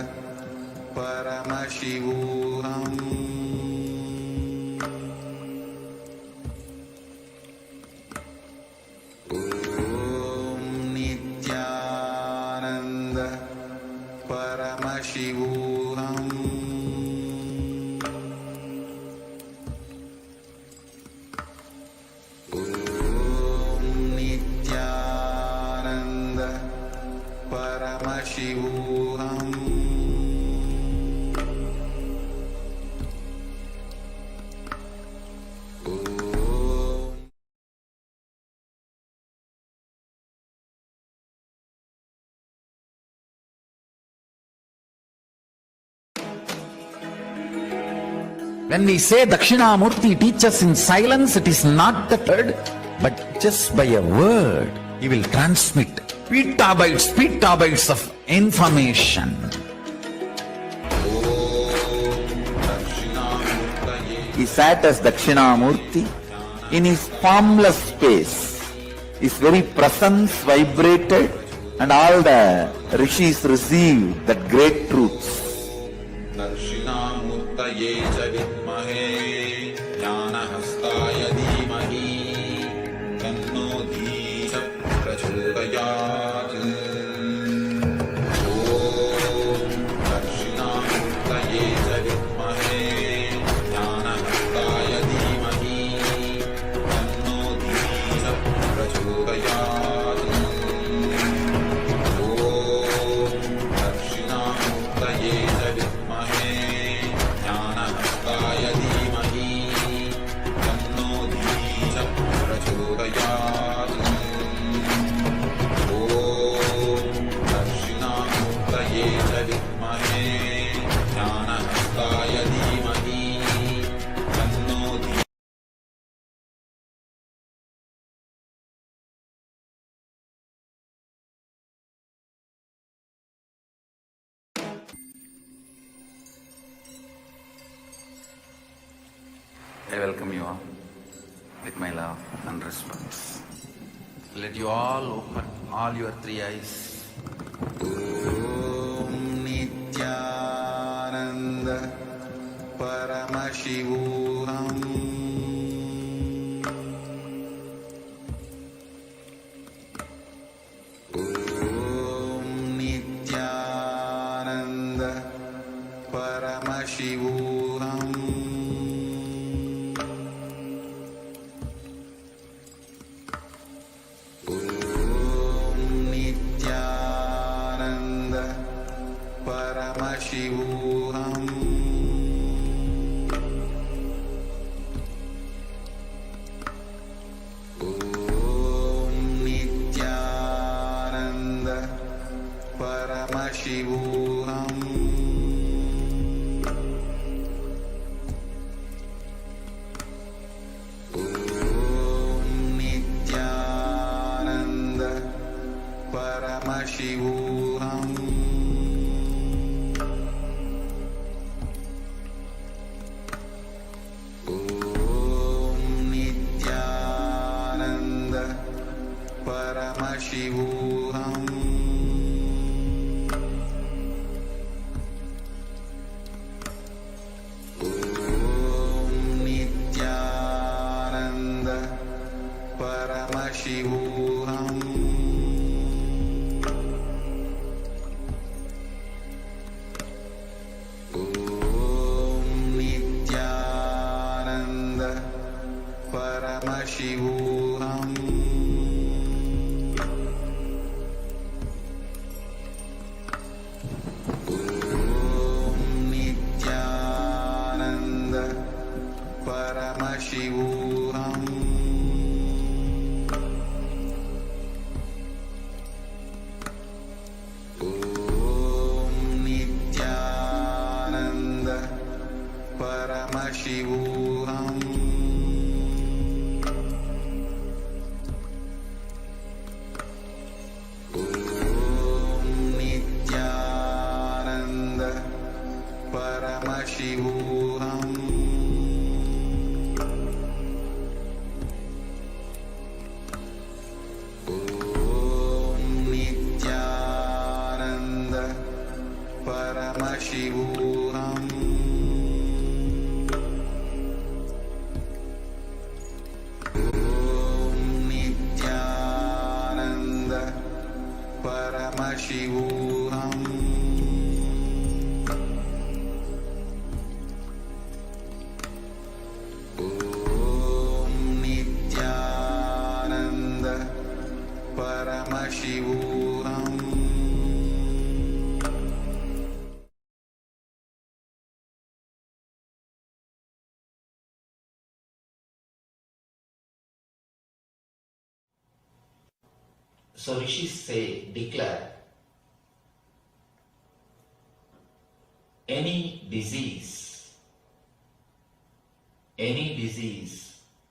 Paramashivam. Om Nithyananda Paramashivam. Om Nithyananda Paramashivam. When we say Dakshinamurti teaches in silence, it is not the word, but just by a word, he will transmit petabytes of information. He sat as Dakshinamurti in his formless space. His very presence vibrated, and all the rishis received that great truths. दक्षिणामूर्तये च विद्महे ज्ञानहस्ताय धीमहि तन्नो धीः प्रचोदयात्। ॐ दक्षिणामूर्तये च विद्महे ज्ञानहस्ताय धीमहि तन्नो धीः प्रचोदयात्। ॐ दक्षिणामूर्तये च विद्महे ज्ञानहस्ताय धीमहि तन्नो धीः प्रचोदयात्। ॐ दक्षिणामूर्तये च विद्महे ज्ञानहस्ताय धीमहि तन्नो धीः। I welcome you all with my love and respect. Let you all open all your three eyes. Om Nithyananda Paramashivam. Om Nithyananda Paramashivam. Om Nithyananda Paramashivam. Om Nithyananda Paramashivam. Om Nithyananda Paramashivam. Om Nithyananda Paramashivam. Om Nithyananda Paramashivam. Om Nithyananda Paramashivam. Om Nithyananda Paramashivam. Om Nithyananda Paramashivam. Om Nithyananda Paramashivam. Paramashivam. Om Nithyananda Paramashivam. So rishis say, declare, any disease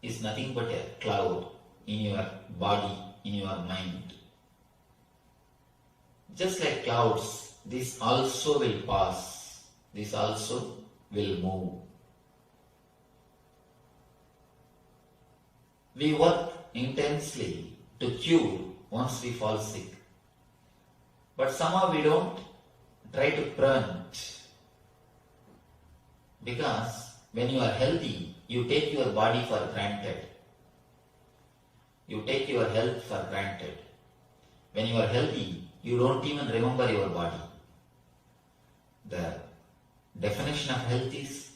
is nothing but a cloud in your body, in your mind. Just like clouds, this also will pass, this also will move. We work intensely to cure once we fall sick. But somehow we don't try to prevent. Because when you are healthy, you take your body for granted. You take your health for granted. When you are healthy, you don't even remember your body. The definition of health is,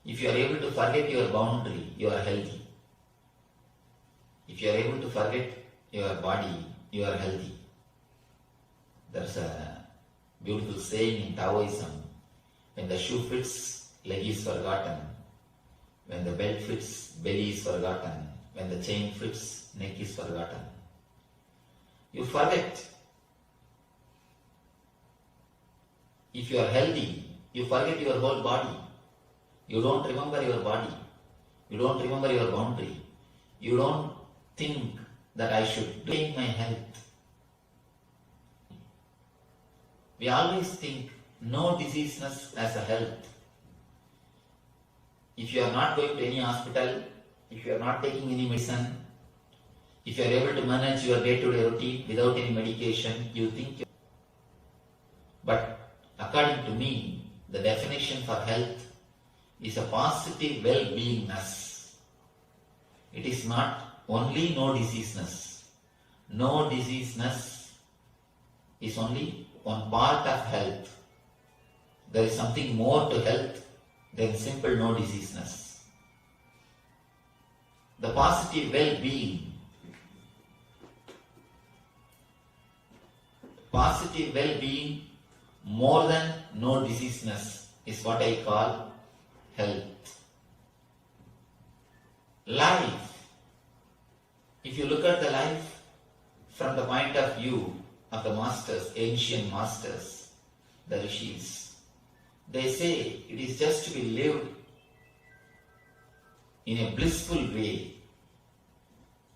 if you are able to forget your boundary, you are healthy. If you are able to forget your body, you are healthy. There's a beautiful saying in Taoism, when the shoe fits, leg is forgotten. When the belt fits, belly is forgotten. When the chain fits, neck is forgotten. You forget. If you are healthy, you forget your whole body. You don't remember your body. You don't remember your boundary. You don't think that I should gain my health. We always think no diseaseness as a health. If you are not going to any hospital, if you are not taking any medicine, if you are able to manage your day-to-day routine without any medication, you think. But according to me, the definition for health is a positive well-beingness. It is not only no diseaseness. No diseaseness is only one part of health. There is something more to health than simple no diseaseness. The positive well-being. Positive well-being more than no diseaseness is what I call health. Life. If you look at the life from the point of view of the masters, ancient masters, the rishis, they say it is just to be lived in a blissful way.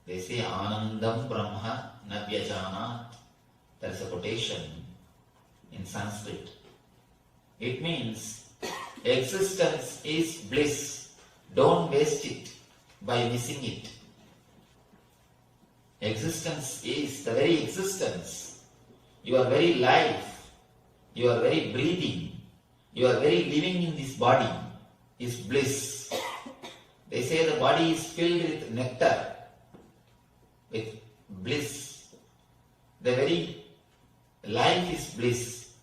They say Anandam Brahma Navyajanat. There is a quotation in Sanskrit. It means existence is bliss. Don't waste it by missing it. Existence is the very existence. Your very life, your very breathing, your very living in this body is bliss. They say the body is filled with nectar, with bliss. The very life is bliss.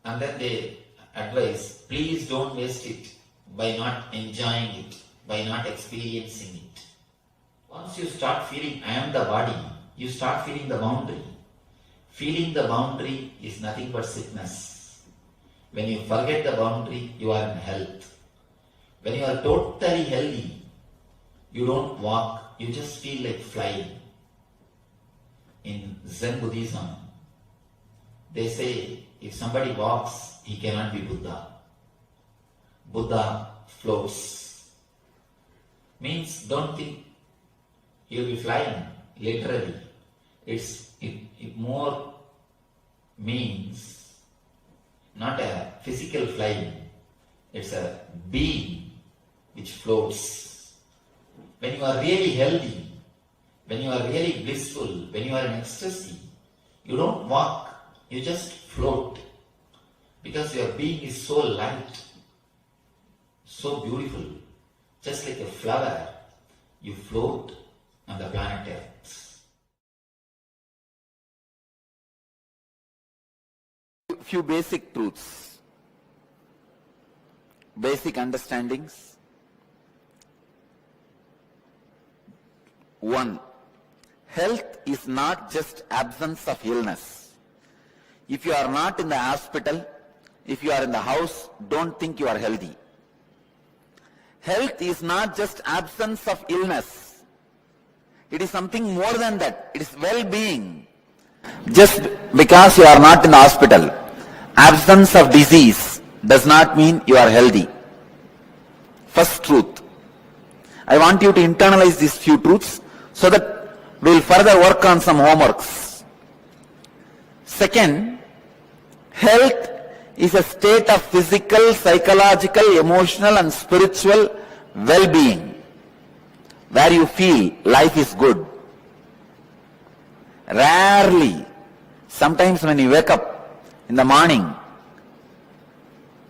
And then they advise, please don't waste it by not enjoying it, by not experiencing it. Once you start feeling I am the body, you start feeling the boundary. Feeling the boundary is nothing but sickness. When you forget the boundary, you are in health. When you are totally healthy, you don't walk, you just feel like flying. In Zen Buddhism, they say if somebody walks, he cannot be Buddha. Buddha floats. Means don't think he will be flying, literally. It more means not a physical flying, it's a being which floats. When you are really healthy, when you are really blissful, when you are in ecstasy, you don't walk, you just float. Because your being is so light, so beautiful, just like a flower, you float on the planet Earth. few basic truths, basic understandings. One, health is not just absence of illness. If you are not in the hospital, if you are in the house, don't think you are healthy. Health is not just absence of illness. It is something more than that. It is well-being. Just because you are not in the hospital, absence of disease does not mean you are healthy. First truth. I want you to internalize these few truths so that we will further work on some homeworks. Second, health is a state of physical, psychological, emotional and spiritual well-being where you feel life is good. Rarely, sometimes when you wake up in the morning,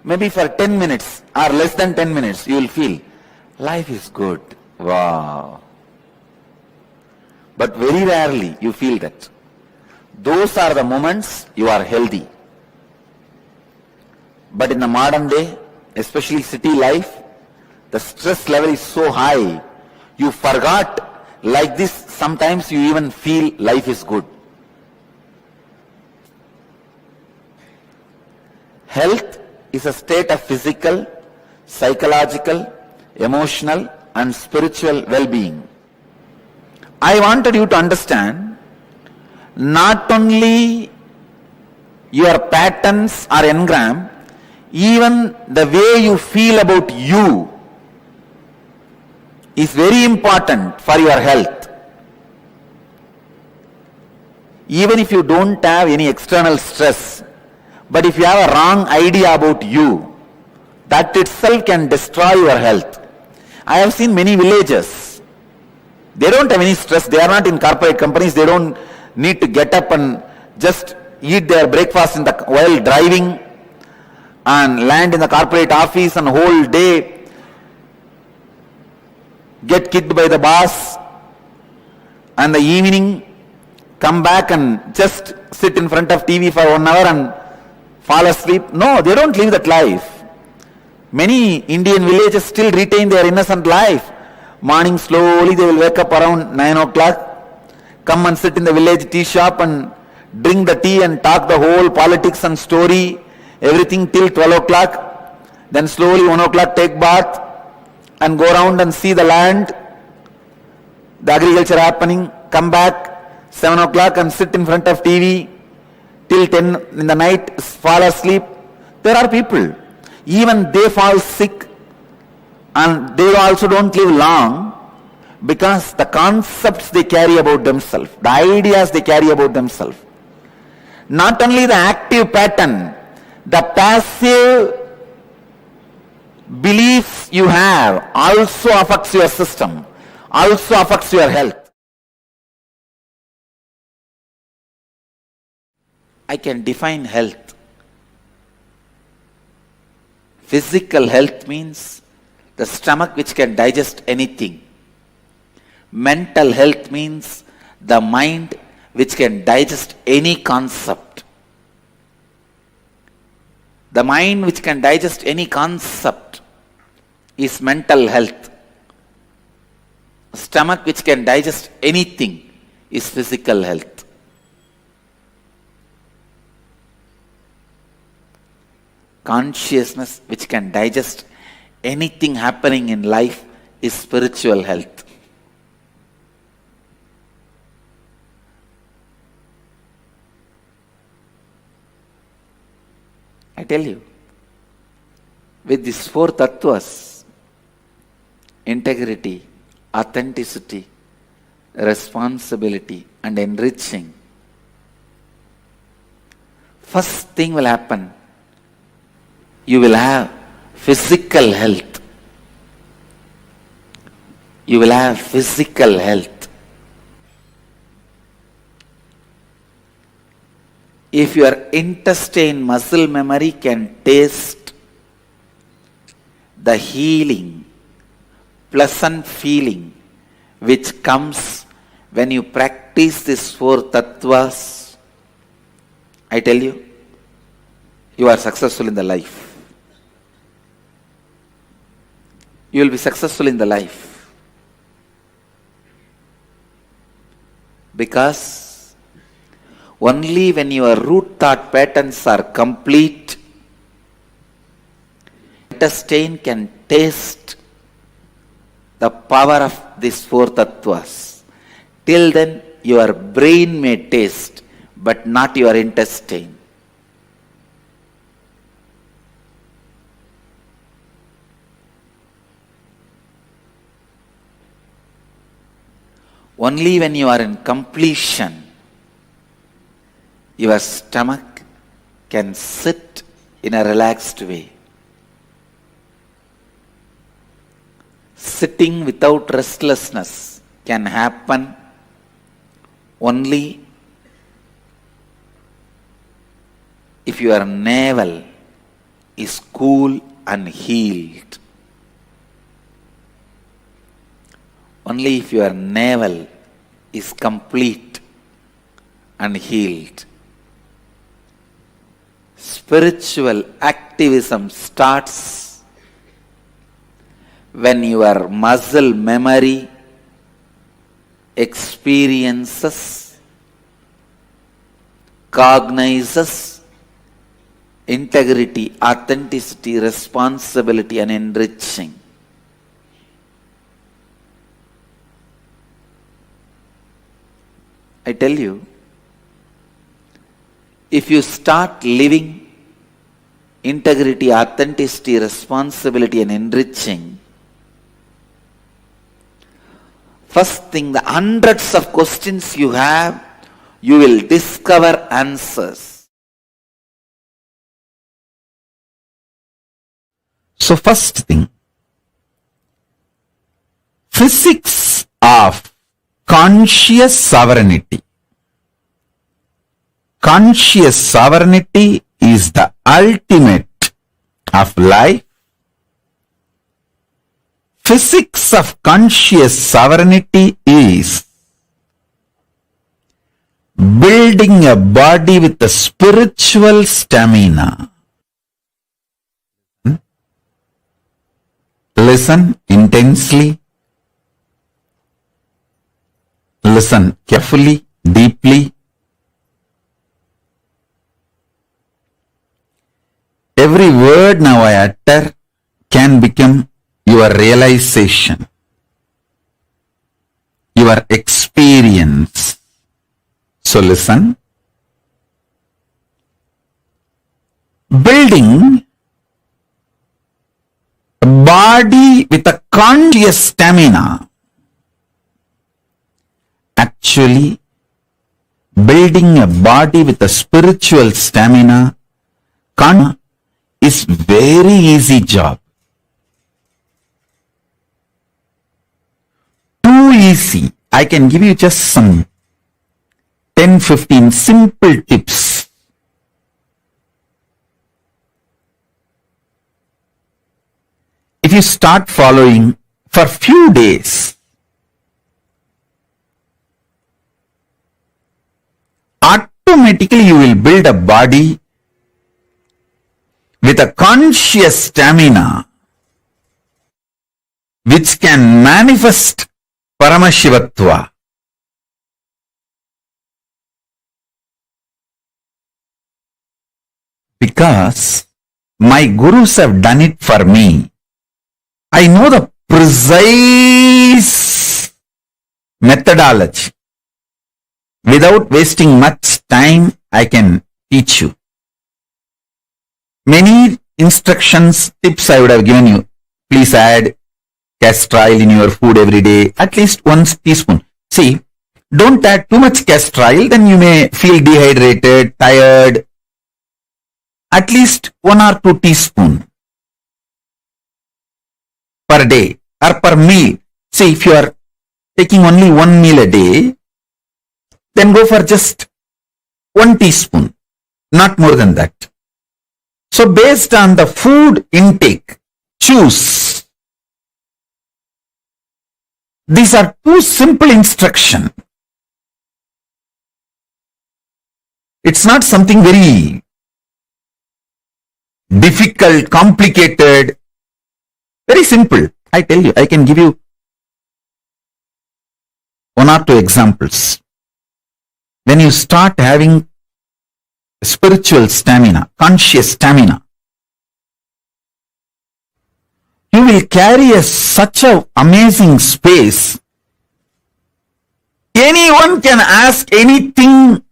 maybe for 10 minutes or less than 10 minutes, you will feel life is good. Wow. But very rarely you feel that. Those are the moments you are healthy. But in the modern day, especially city life, the stress level is so high, you forgot like this, sometimes you even feel life is good. Health is a state of physical, psychological, emotional and spiritual well-being. I wanted you to understand not only your patterns or engram, even the way you feel about you is very important for your health. Even if you don't have any external stress, but if you have a wrong idea about you, that itself can destroy your health. I have seen many villages. They don't have any stress. They are not in corporate companies. They don't need to get up and just eat their breakfast while driving and land in the corporate office and whole day get kicked by the boss, and the evening come back and just sit in front of TV for 1 hour and fall asleep. No, they don't live that life. Many Indian villages still retain their innocent life. Morning slowly they will wake up around 9 o'clock, come and sit in the village tea shop and drink the tea and talk the whole politics and story, everything till 12 o'clock. Then slowly 1 o'clock take bath and go around and see the land, the agriculture happening, come back 7 o'clock and sit in front of TV till 10 in the night, fall asleep. There are people, even they fall sick and they also don't live long because the concepts they carry about themselves, the ideas they carry about themselves. Not only the active pattern, the passive beliefs you have also affects your system, also affects your health. I can define health. Physical health means the stomach which can digest anything. Mental health means the mind which can digest any concept. The mind which can digest any concept is mental health. Stomach which can digest anything is physical health. Consciousness which can digest anything happening in life is spiritual health. I tell you, with these 4 tattvas, integrity, authenticity, responsibility and enriching, first thing will happen, you will have physical health. You will have physical health. If your intestine muscle memory can taste the healing, pleasant feeling which comes when you practice these 4 tattvas, I tell you, you are successful in the life. You will be successful in the life. Because only when your root thought patterns are complete, intestine can taste the power of these four tattvas. Till then, your brain may taste, but not your intestine. Only when you are in completion, your stomach can sit in a relaxed way. Sitting without restlessness can happen only if your navel is cool and healed. Only if your navel is complete and healed. Spiritual activism starts when your muscle memory experiences, cognizes integrity, authenticity, responsibility, and enriching. I tell you, if you start living integrity, authenticity, responsibility, and enriching, first thing, the hundreds of questions you have, you will discover answers. So first thing, physics of conscious sovereignty. Conscious sovereignty is the ultimate of life. Physics of conscious sovereignty is building a body with a spiritual stamina. Listen intensely. Listen carefully, deeply. Every word now I utter can become your realization, your experience. So listen. Building a body with a conscious stamina. Actually, building a body with a spiritual stamina is very easy job. Too easy. I can give you just some 10-15 simple tips. If you start following for few days, automatically you will build a body with a conscious stamina which can manifest Paramashivatva. Because my gurus have done it for me. I know the precise methodology. Without wasting much time, I can teach you. Many instructions, tips I would have given you. Please add castor oil in your food every day, at least 1 teaspoon. See, don't add too much castor oil, then you may feel dehydrated, tired. At least 1 or 2 teaspoons per day or per meal. See, if you are taking only 1 meal a day, then go for just 1 teaspoon, not more than that. So based on the food intake, choose. These are 2 simple instructions. It's not something very difficult, complicated. Very simple. I tell you, I can give you one or two examples. When you start having spiritual stamina, conscious stamina, you will carry such an amazing space. Anyone can ask anything.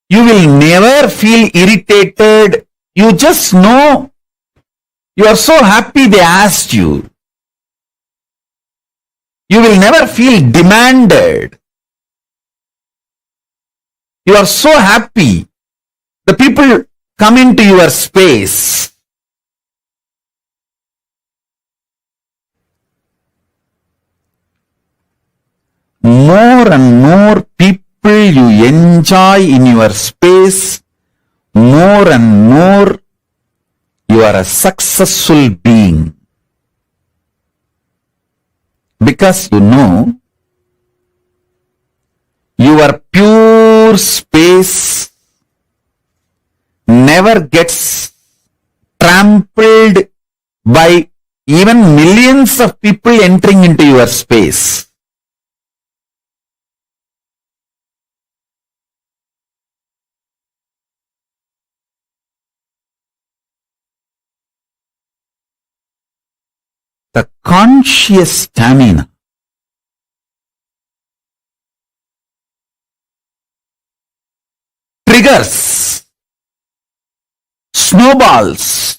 You will never feel irritated. You just know you are so happy they asked you. You will never feel demanded. You are so happy. The people come into your space. More and more people you enjoy in your space, more and more you are a successful being. Because you know your pure space never gets trampled by even millions of people entering into your space. The conscious stamina triggers, snowballs,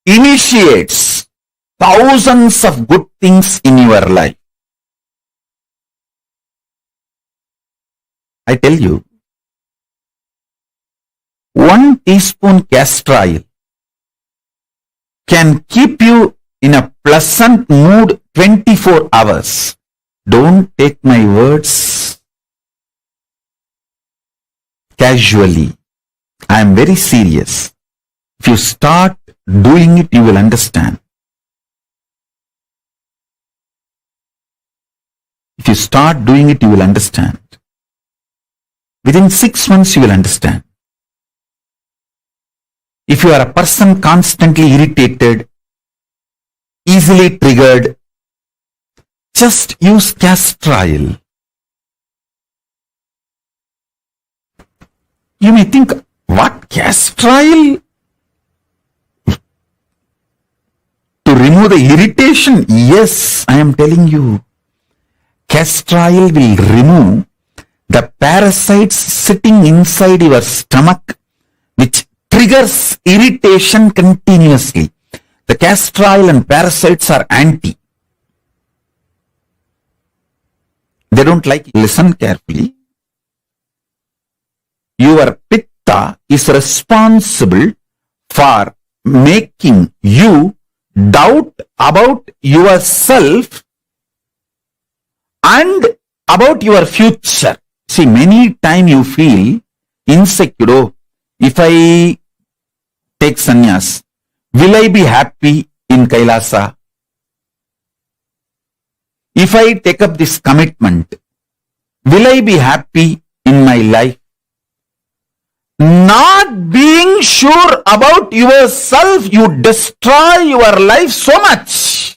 initiates thousands of good things in your life. I tell you, 1 teaspoon castor oil can keep you in a pleasant mood 24 hours. Don't take my words casually. I am very serious. If you start doing it, you will understand. If you start doing it, you will understand. Within 6 months, you will understand. If you are a person constantly irritated, easily triggered, just use castor oil. You may think, what, castor oil? To remove the irritation? Yes, I am telling you. Castor oil will remove the parasites sitting inside your stomach, which triggers irritation continuously. The castor oil and parasites are anti. They don't like it. Listen carefully. Your pitta is responsible for making you doubt about yourself and about your future. See, many times you feel insecure. If I take sannyas, will I be happy in Kailasa? If I take up this commitment, will I be happy in my life? Not being sure about yourself, you destroy your life so much.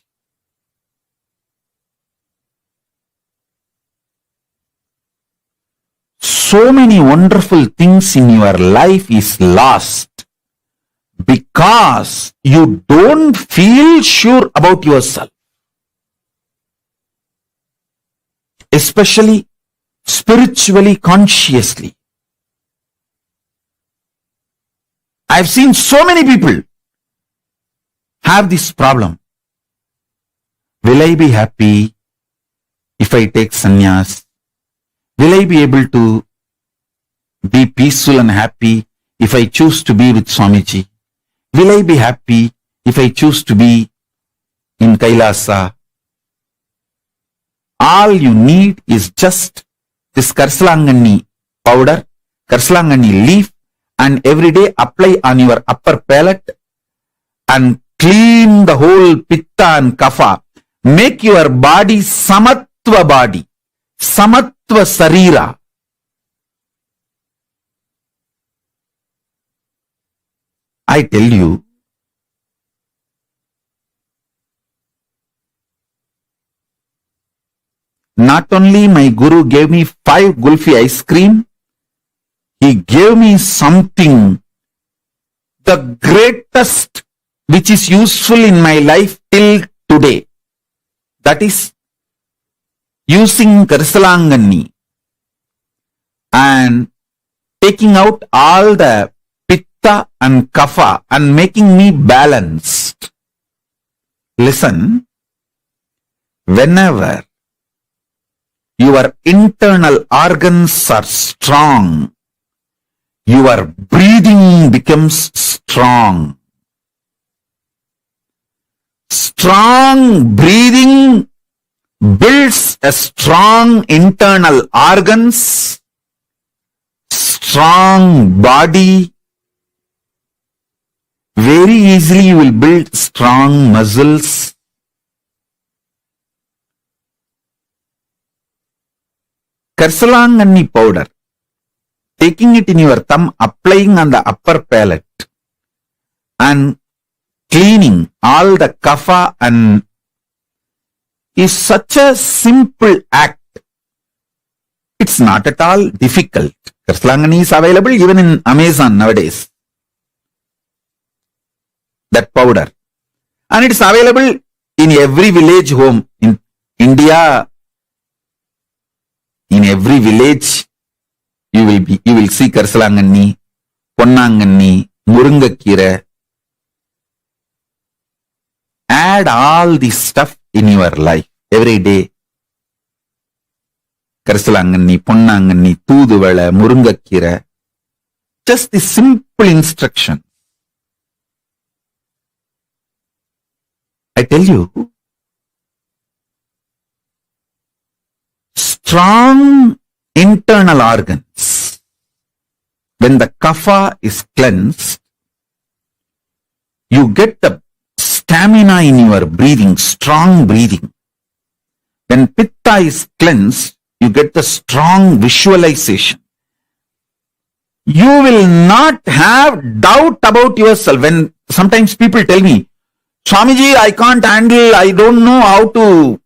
So many wonderful things in your life is lost because you don't feel sure about yourself. Especially spiritually, consciously. I've seen so many people have this problem. Will I be happy if I take sannyas? Will I be able to be peaceful and happy if I choose to be with Swamiji? Will I be happy if I choose to be in Kailasa? All you need is just this Karsalangani powder, Karsalangani leaf, and every day apply on your upper palate and clean the whole pitta and kapha. Make your body samatva body, samatva sarira. I tell you, not only my guru gave me 5 gulfi ice cream, he gave me something, the greatest, which is useful in my life till today. That is using Karsalangani and taking out all the pitta and kapha and making me balanced. Listen, whenever your internal organs are strong, your breathing becomes strong. Strong breathing builds a strong internal organs, strong body. Very easily you will build strong muscles. Karsalangani powder, taking it in your thumb, applying on the upper palate and cleaning all the kapha and is such a simple act. It's not at all difficult. Karsalangani is available even in Amazon nowadays. That powder. And it's available in every village home in India. In every village, you will see Karsalangani, Ponnangani, Murungakira. Add all this stuff in your life every day. Karsalangani, Ponnangani, Thuduvala, Murungakira. Just the simple instruction. I tell you, strong internal organs, when the kapha is cleansed, you get the stamina in your breathing, strong breathing. When pitta is cleansed, you get the strong visualization. You will not have doubt about yourself. When sometimes people tell me, Swamiji, I can't handle, I don't know how to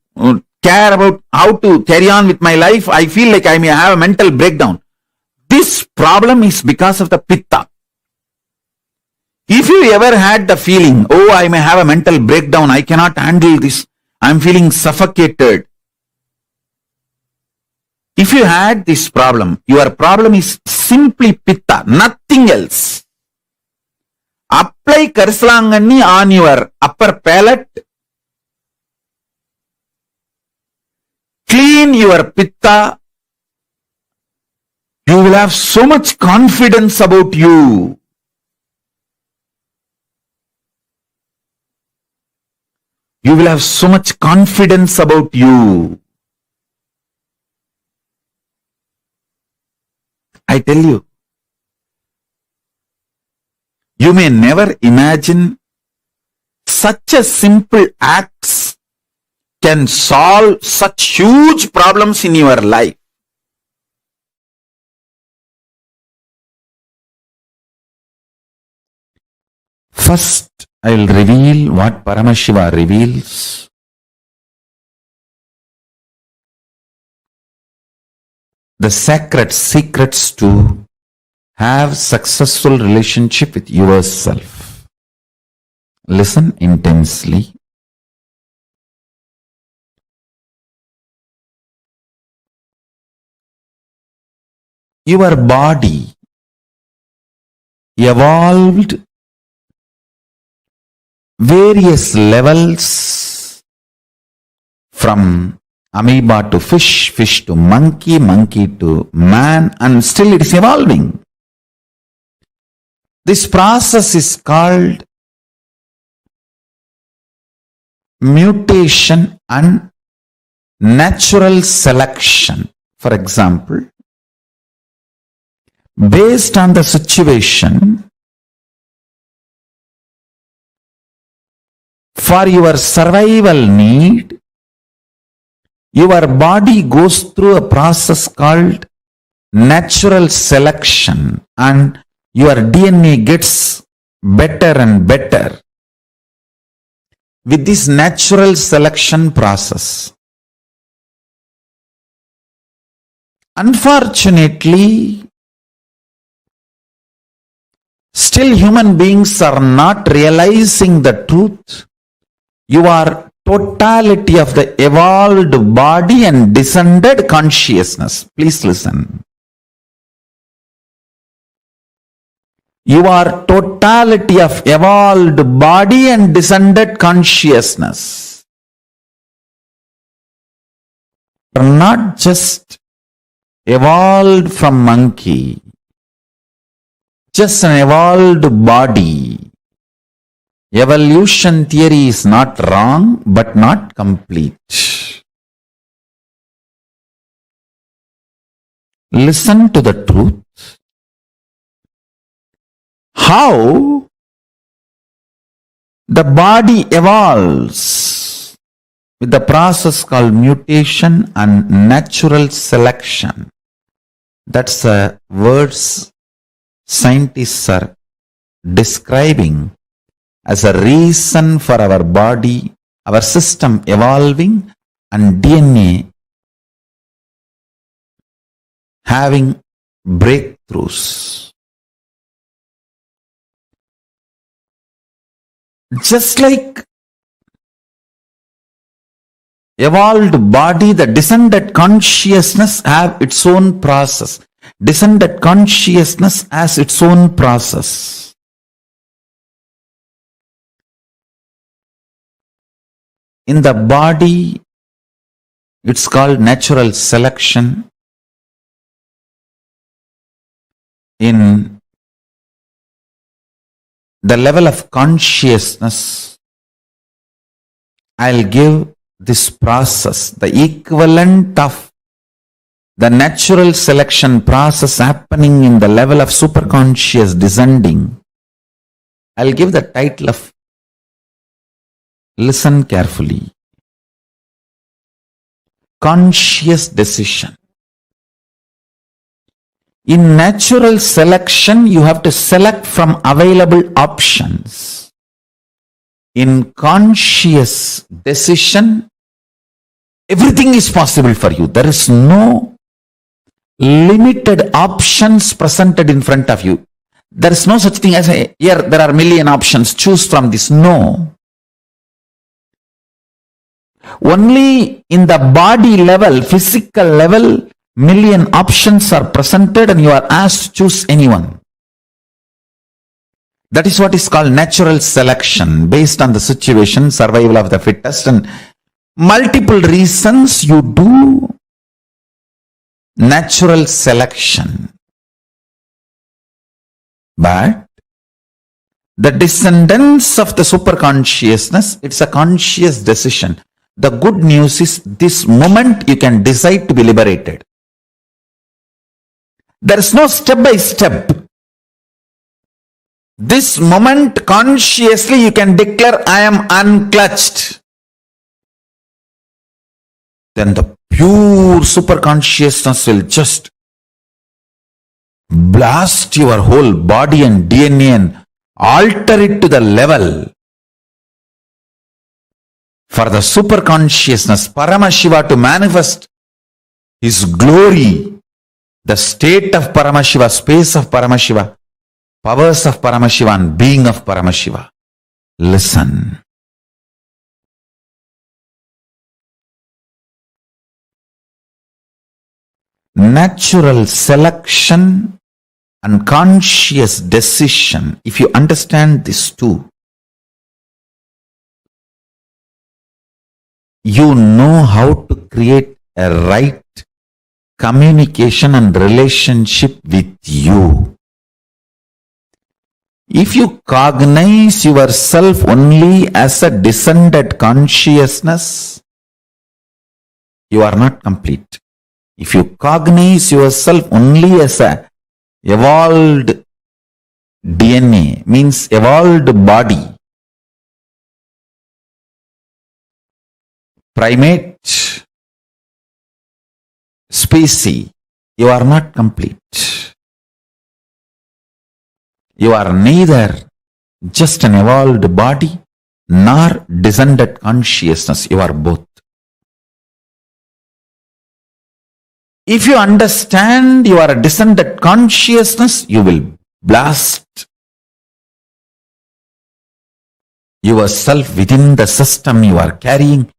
care about how to carry on with my life. I feel like I may have a mental breakdown. This problem is because of the pitta. If you ever had the feeling, oh, I may have a mental breakdown, I cannot handle this, I'm feeling suffocated. If you had this problem, your problem is simply pitta, nothing else. Apply Karsalangani on your upper palate. Clean your pitta. You will have so much confidence about you. You will have so much confidence about you. I tell you, you may never imagine such a simple acts can solve such huge problems in your life. First, I will reveal what Paramashiva reveals. The sacred secrets to have successful relationship with yourself. Listen intensely. Your body evolved various levels from amoeba to fish, fish to monkey, monkey to man, and still it is evolving. This process is called mutation and natural selection. For example, based on the situation, for your survival need, your body goes through a process called natural selection and your DNA gets better and better with this natural selection process. Unfortunately, still human beings are not realizing the truth. You are totality of the evolved body and descended consciousness. Please listen. You are totality of evolved body and descended consciousness. You are not just evolved from monkey, just an evolved body. Evolution theory is not wrong, but not complete. Listen to the truth. How the body evolves with the process called mutation and natural selection. That's the words scientists are describing as a reason for our body, our system evolving and DNA having breakthroughs. Just like evolved body, the descended consciousness have its own process. Descended consciousness has its own process. In the body, it's called natural selection. In the level of consciousness, I'll give this process, the equivalent of the natural selection process happening in the level of superconscious descending. I'll give the title of, listen carefully, conscious decision. In natural selection, you have to select from available options. In conscious decision, everything is possible for you. There is no limited options presented in front of you. There is no such thing as, here there are a million options, choose from this. No. Only in the body level, physical level, million options are presented and you are asked to choose anyone. That is what is called natural selection, based on the situation, survival of the fittest, and multiple reasons you do natural selection. But the descendants of the superconsciousness, it's a conscious decision. The good news is this moment you can decide to be liberated. There is no step by step. This moment consciously you can declare, I am unclutched. Then the pure superconsciousness will just blast your whole body and DNA and alter it to the level for the superconsciousness, Paramashiva, to manifest his glory. The state of Paramashiva, space of Paramashiva, powers of Paramashiva and being of Paramashiva. Listen. Natural selection and conscious decision, if you understand these two, you know how to create a right communication and relationship with you. If you cognize yourself only as a descended consciousness, you are not complete. If you cognize yourself only as a evolved DNA, means evolved body, primate species, you are not complete. You are neither just an evolved body, nor descended consciousness. You are both. If you understand you are a descended consciousness, you will blast yourself within the system you are carrying.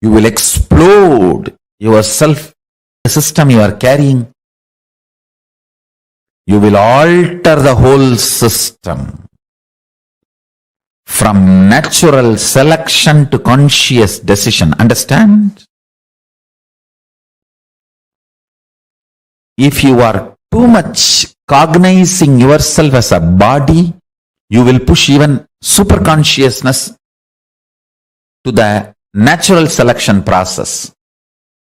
You will explode yourself, the system you are carrying. You will alter the whole system from natural selection to conscious decision. Understand? If you are too much cognizing yourself as a body, you will push even superconsciousness to the natural selection process.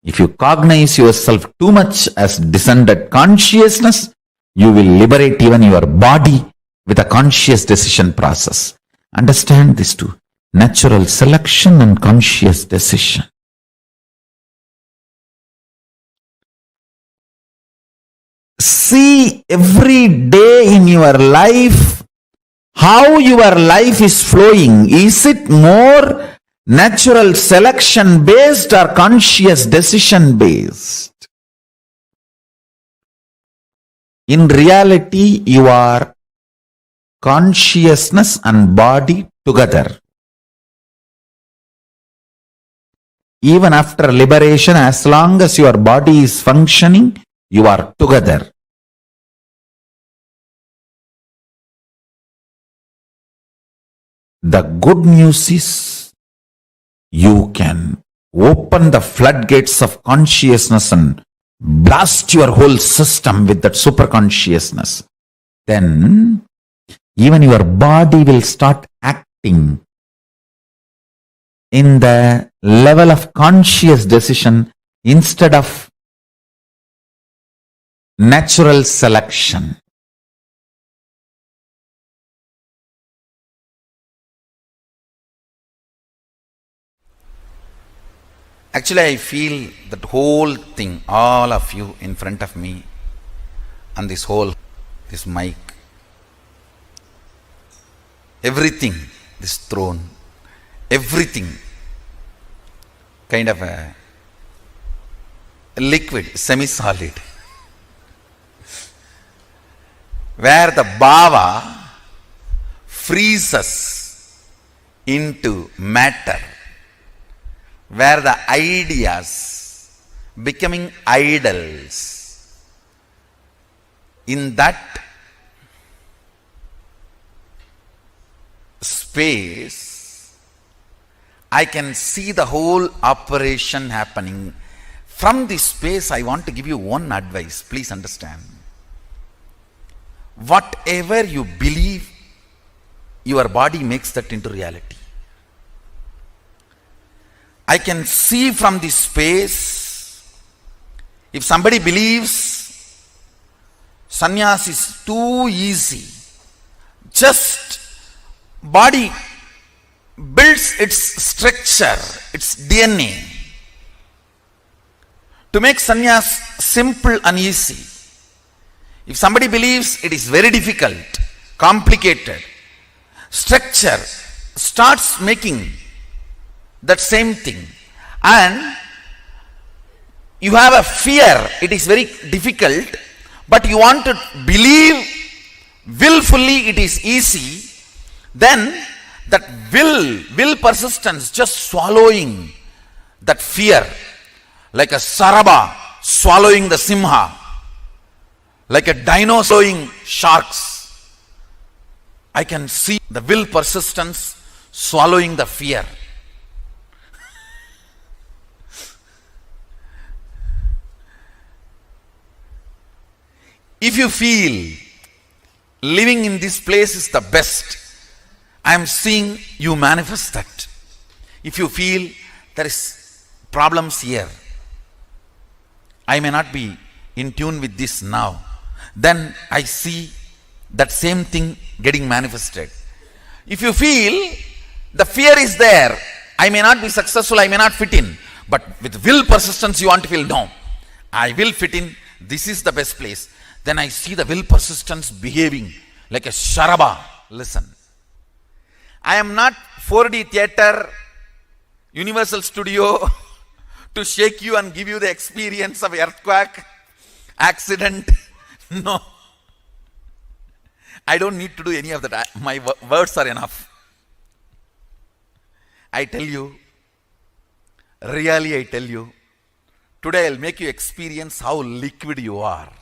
If you cognize yourself too much as descended consciousness, you will liberate even your body with a conscious decision process. Understand these two: natural selection and conscious decision. See every day in your life how your life is flowing. Is it more natural selection based or conscious decision based? In reality, you are consciousness and body together. Even after liberation, as long as your body is functioning, you are together. The good news is you can open the floodgates of consciousness and blast your whole system with that super consciousness. Then even your body will start acting in the level of conscious decision instead of natural selection. Actually, I feel that whole thing, all of you in front of me, and this mic, everything, this throne, everything, kind of a liquid, semi-solid, where the Bhava freezes into matter, where the ideas becoming idols. In that space, I can see the whole operation happening. From this space, I want to give you one advice. Please understand. Whatever you believe, your body makes that into reality. I can see from this space, if somebody believes sannyas is too easy, just body builds its structure, its DNA, to make sannyas simple and easy. If somebody believes it is very difficult, complicated, structure starts making that same thing, and you have a fear, it is very difficult, but you want to believe willfully it is easy, then that will persistence just swallowing that fear, like a saraba swallowing the simha, like a dino swallowing sharks. I can see the will persistence swallowing the fear. If you feel living in this place is the best, I am seeing you manifest that. If you feel there is problems here, I may not be in tune with this now, then I see that same thing getting manifested. If you feel the fear is there, I may not be successful, I may not fit in, but with will persistence you want to feel, no, I will fit in, this is the best place. Then I see the will persistence behaving like a sharaba. Listen, I am not 4D theater, Universal Studio to shake you and give you the experience of earthquake, accident. No. I don't need to do any of that. My words are enough. I tell you, really I tell you, today I'll make you experience how liquid you are.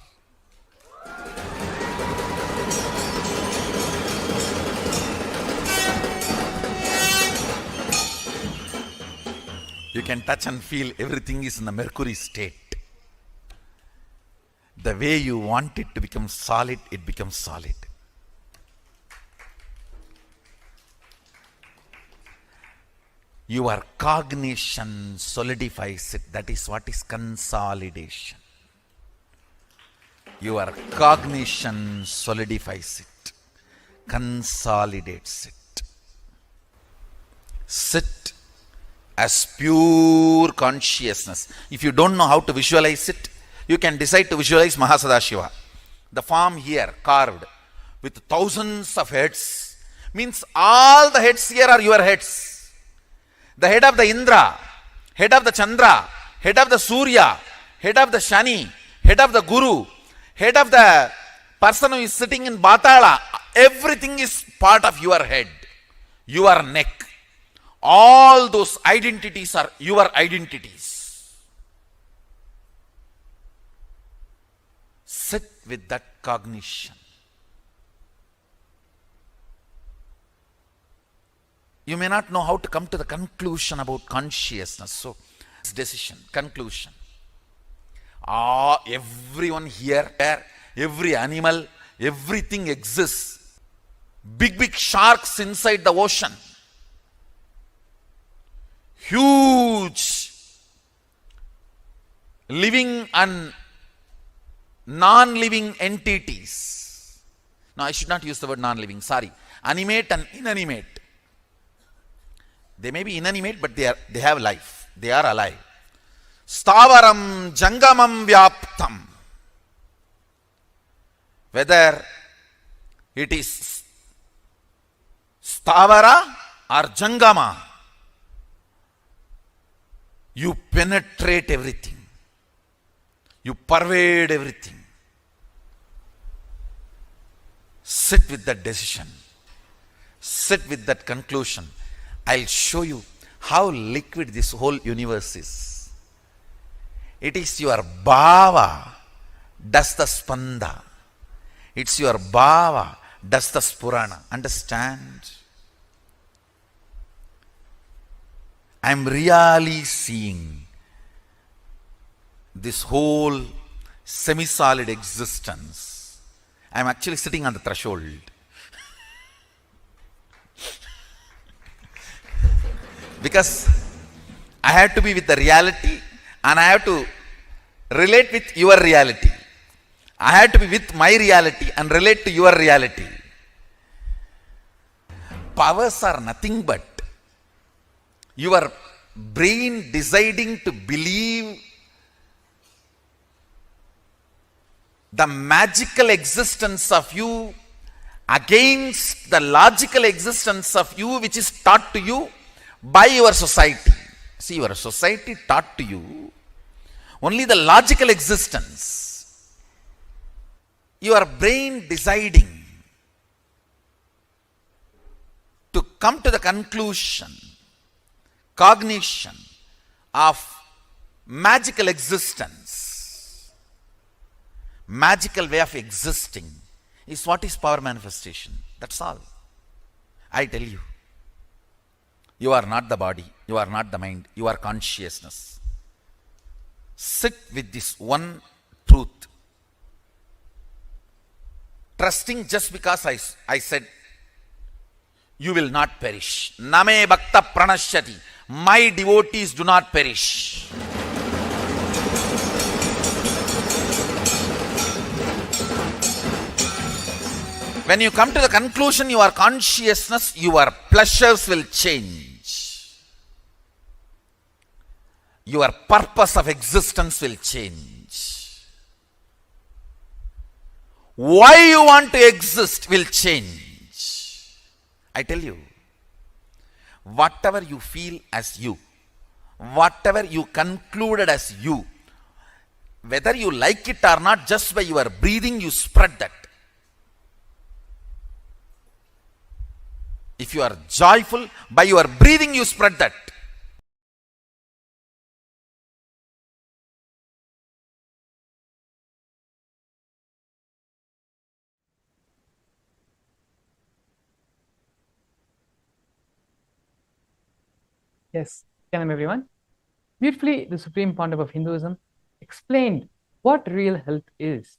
You can touch and feel everything is in the mercury state. The way you want it to become solid, it becomes solid. Your cognition solidifies it. That is what is consolidation. Your cognition solidifies it, consolidates it. Sit as pure consciousness. If you don't know how to visualize it, you can decide to visualize Mahasadashiva. The form here carved with thousands of heads means all the heads here are your heads. The head of the Indra, head of the Chandra, head of the Surya, head of the Shani, head of the Guru, head of the person who is sitting in Batala, everything is part of your head, your neck. All those identities are your identities. Sit with that cognition. You may not know how to come to the conclusion about consciousness. So, decision, conclusion. Everyone here, every animal, everything exists. Big sharks inside the ocean. Huge living and non-living entities. No, I should not use the word non-living, sorry. Animate and inanimate. They may be inanimate, but they have life. They are alive. Stavaram jangamam vyaptam. Whether it is stavara or jangama, you penetrate everything. You pervade everything. Sit with that decision. Sit with that conclusion. I'll show you how liquid this whole universe is. It is your Bhava does the Spanda. It's your Bhava does the Spurana. Understand? I'm really seeing this whole semi-solid existence. I'm actually sitting on the threshold. Because I have to be with the reality and I have to relate with your reality. I have to be with my reality and relate to your reality. Powers are nothing but your brain deciding to believe the magical existence of you against the logical existence of you, which is taught to you by your society. See, your society taught to you only the logical existence. Your brain deciding to come to the conclusion, cognition of magical existence, magical way of existing is what is power manifestation. That's all. I tell you. You are not the body, you are not the mind, you are consciousness. Sit with this one truth. Trusting just because I said, you will not perish. Name bhakta pranashyati. My devotees do not perish. When you come to the conclusion, your consciousness, your pleasures will change. Your purpose of existence will change. Why you want to exist will change. I tell you, whatever you feel as you, whatever you concluded as you, whether you like it or not, just by your breathing you spread that. If you are joyful, by your breathing you spread that. Yes, Shalom everyone. Beautifully, the Supreme Pontiff of Hinduism explained what real health is.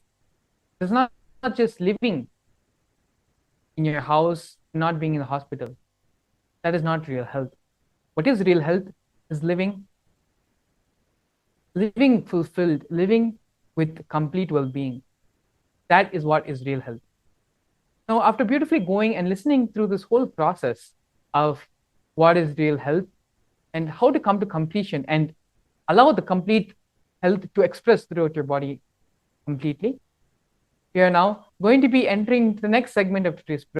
It's not just living in your house, not being in the hospital. That is not real health. What is real health is living fulfilled, living with complete well-being. That is what is real health. Now, after beautifully going and listening through this whole process of what is real health and how to come to completion and allow the complete health to express throughout your body completely, we are now going to be entering the next segment of today's program.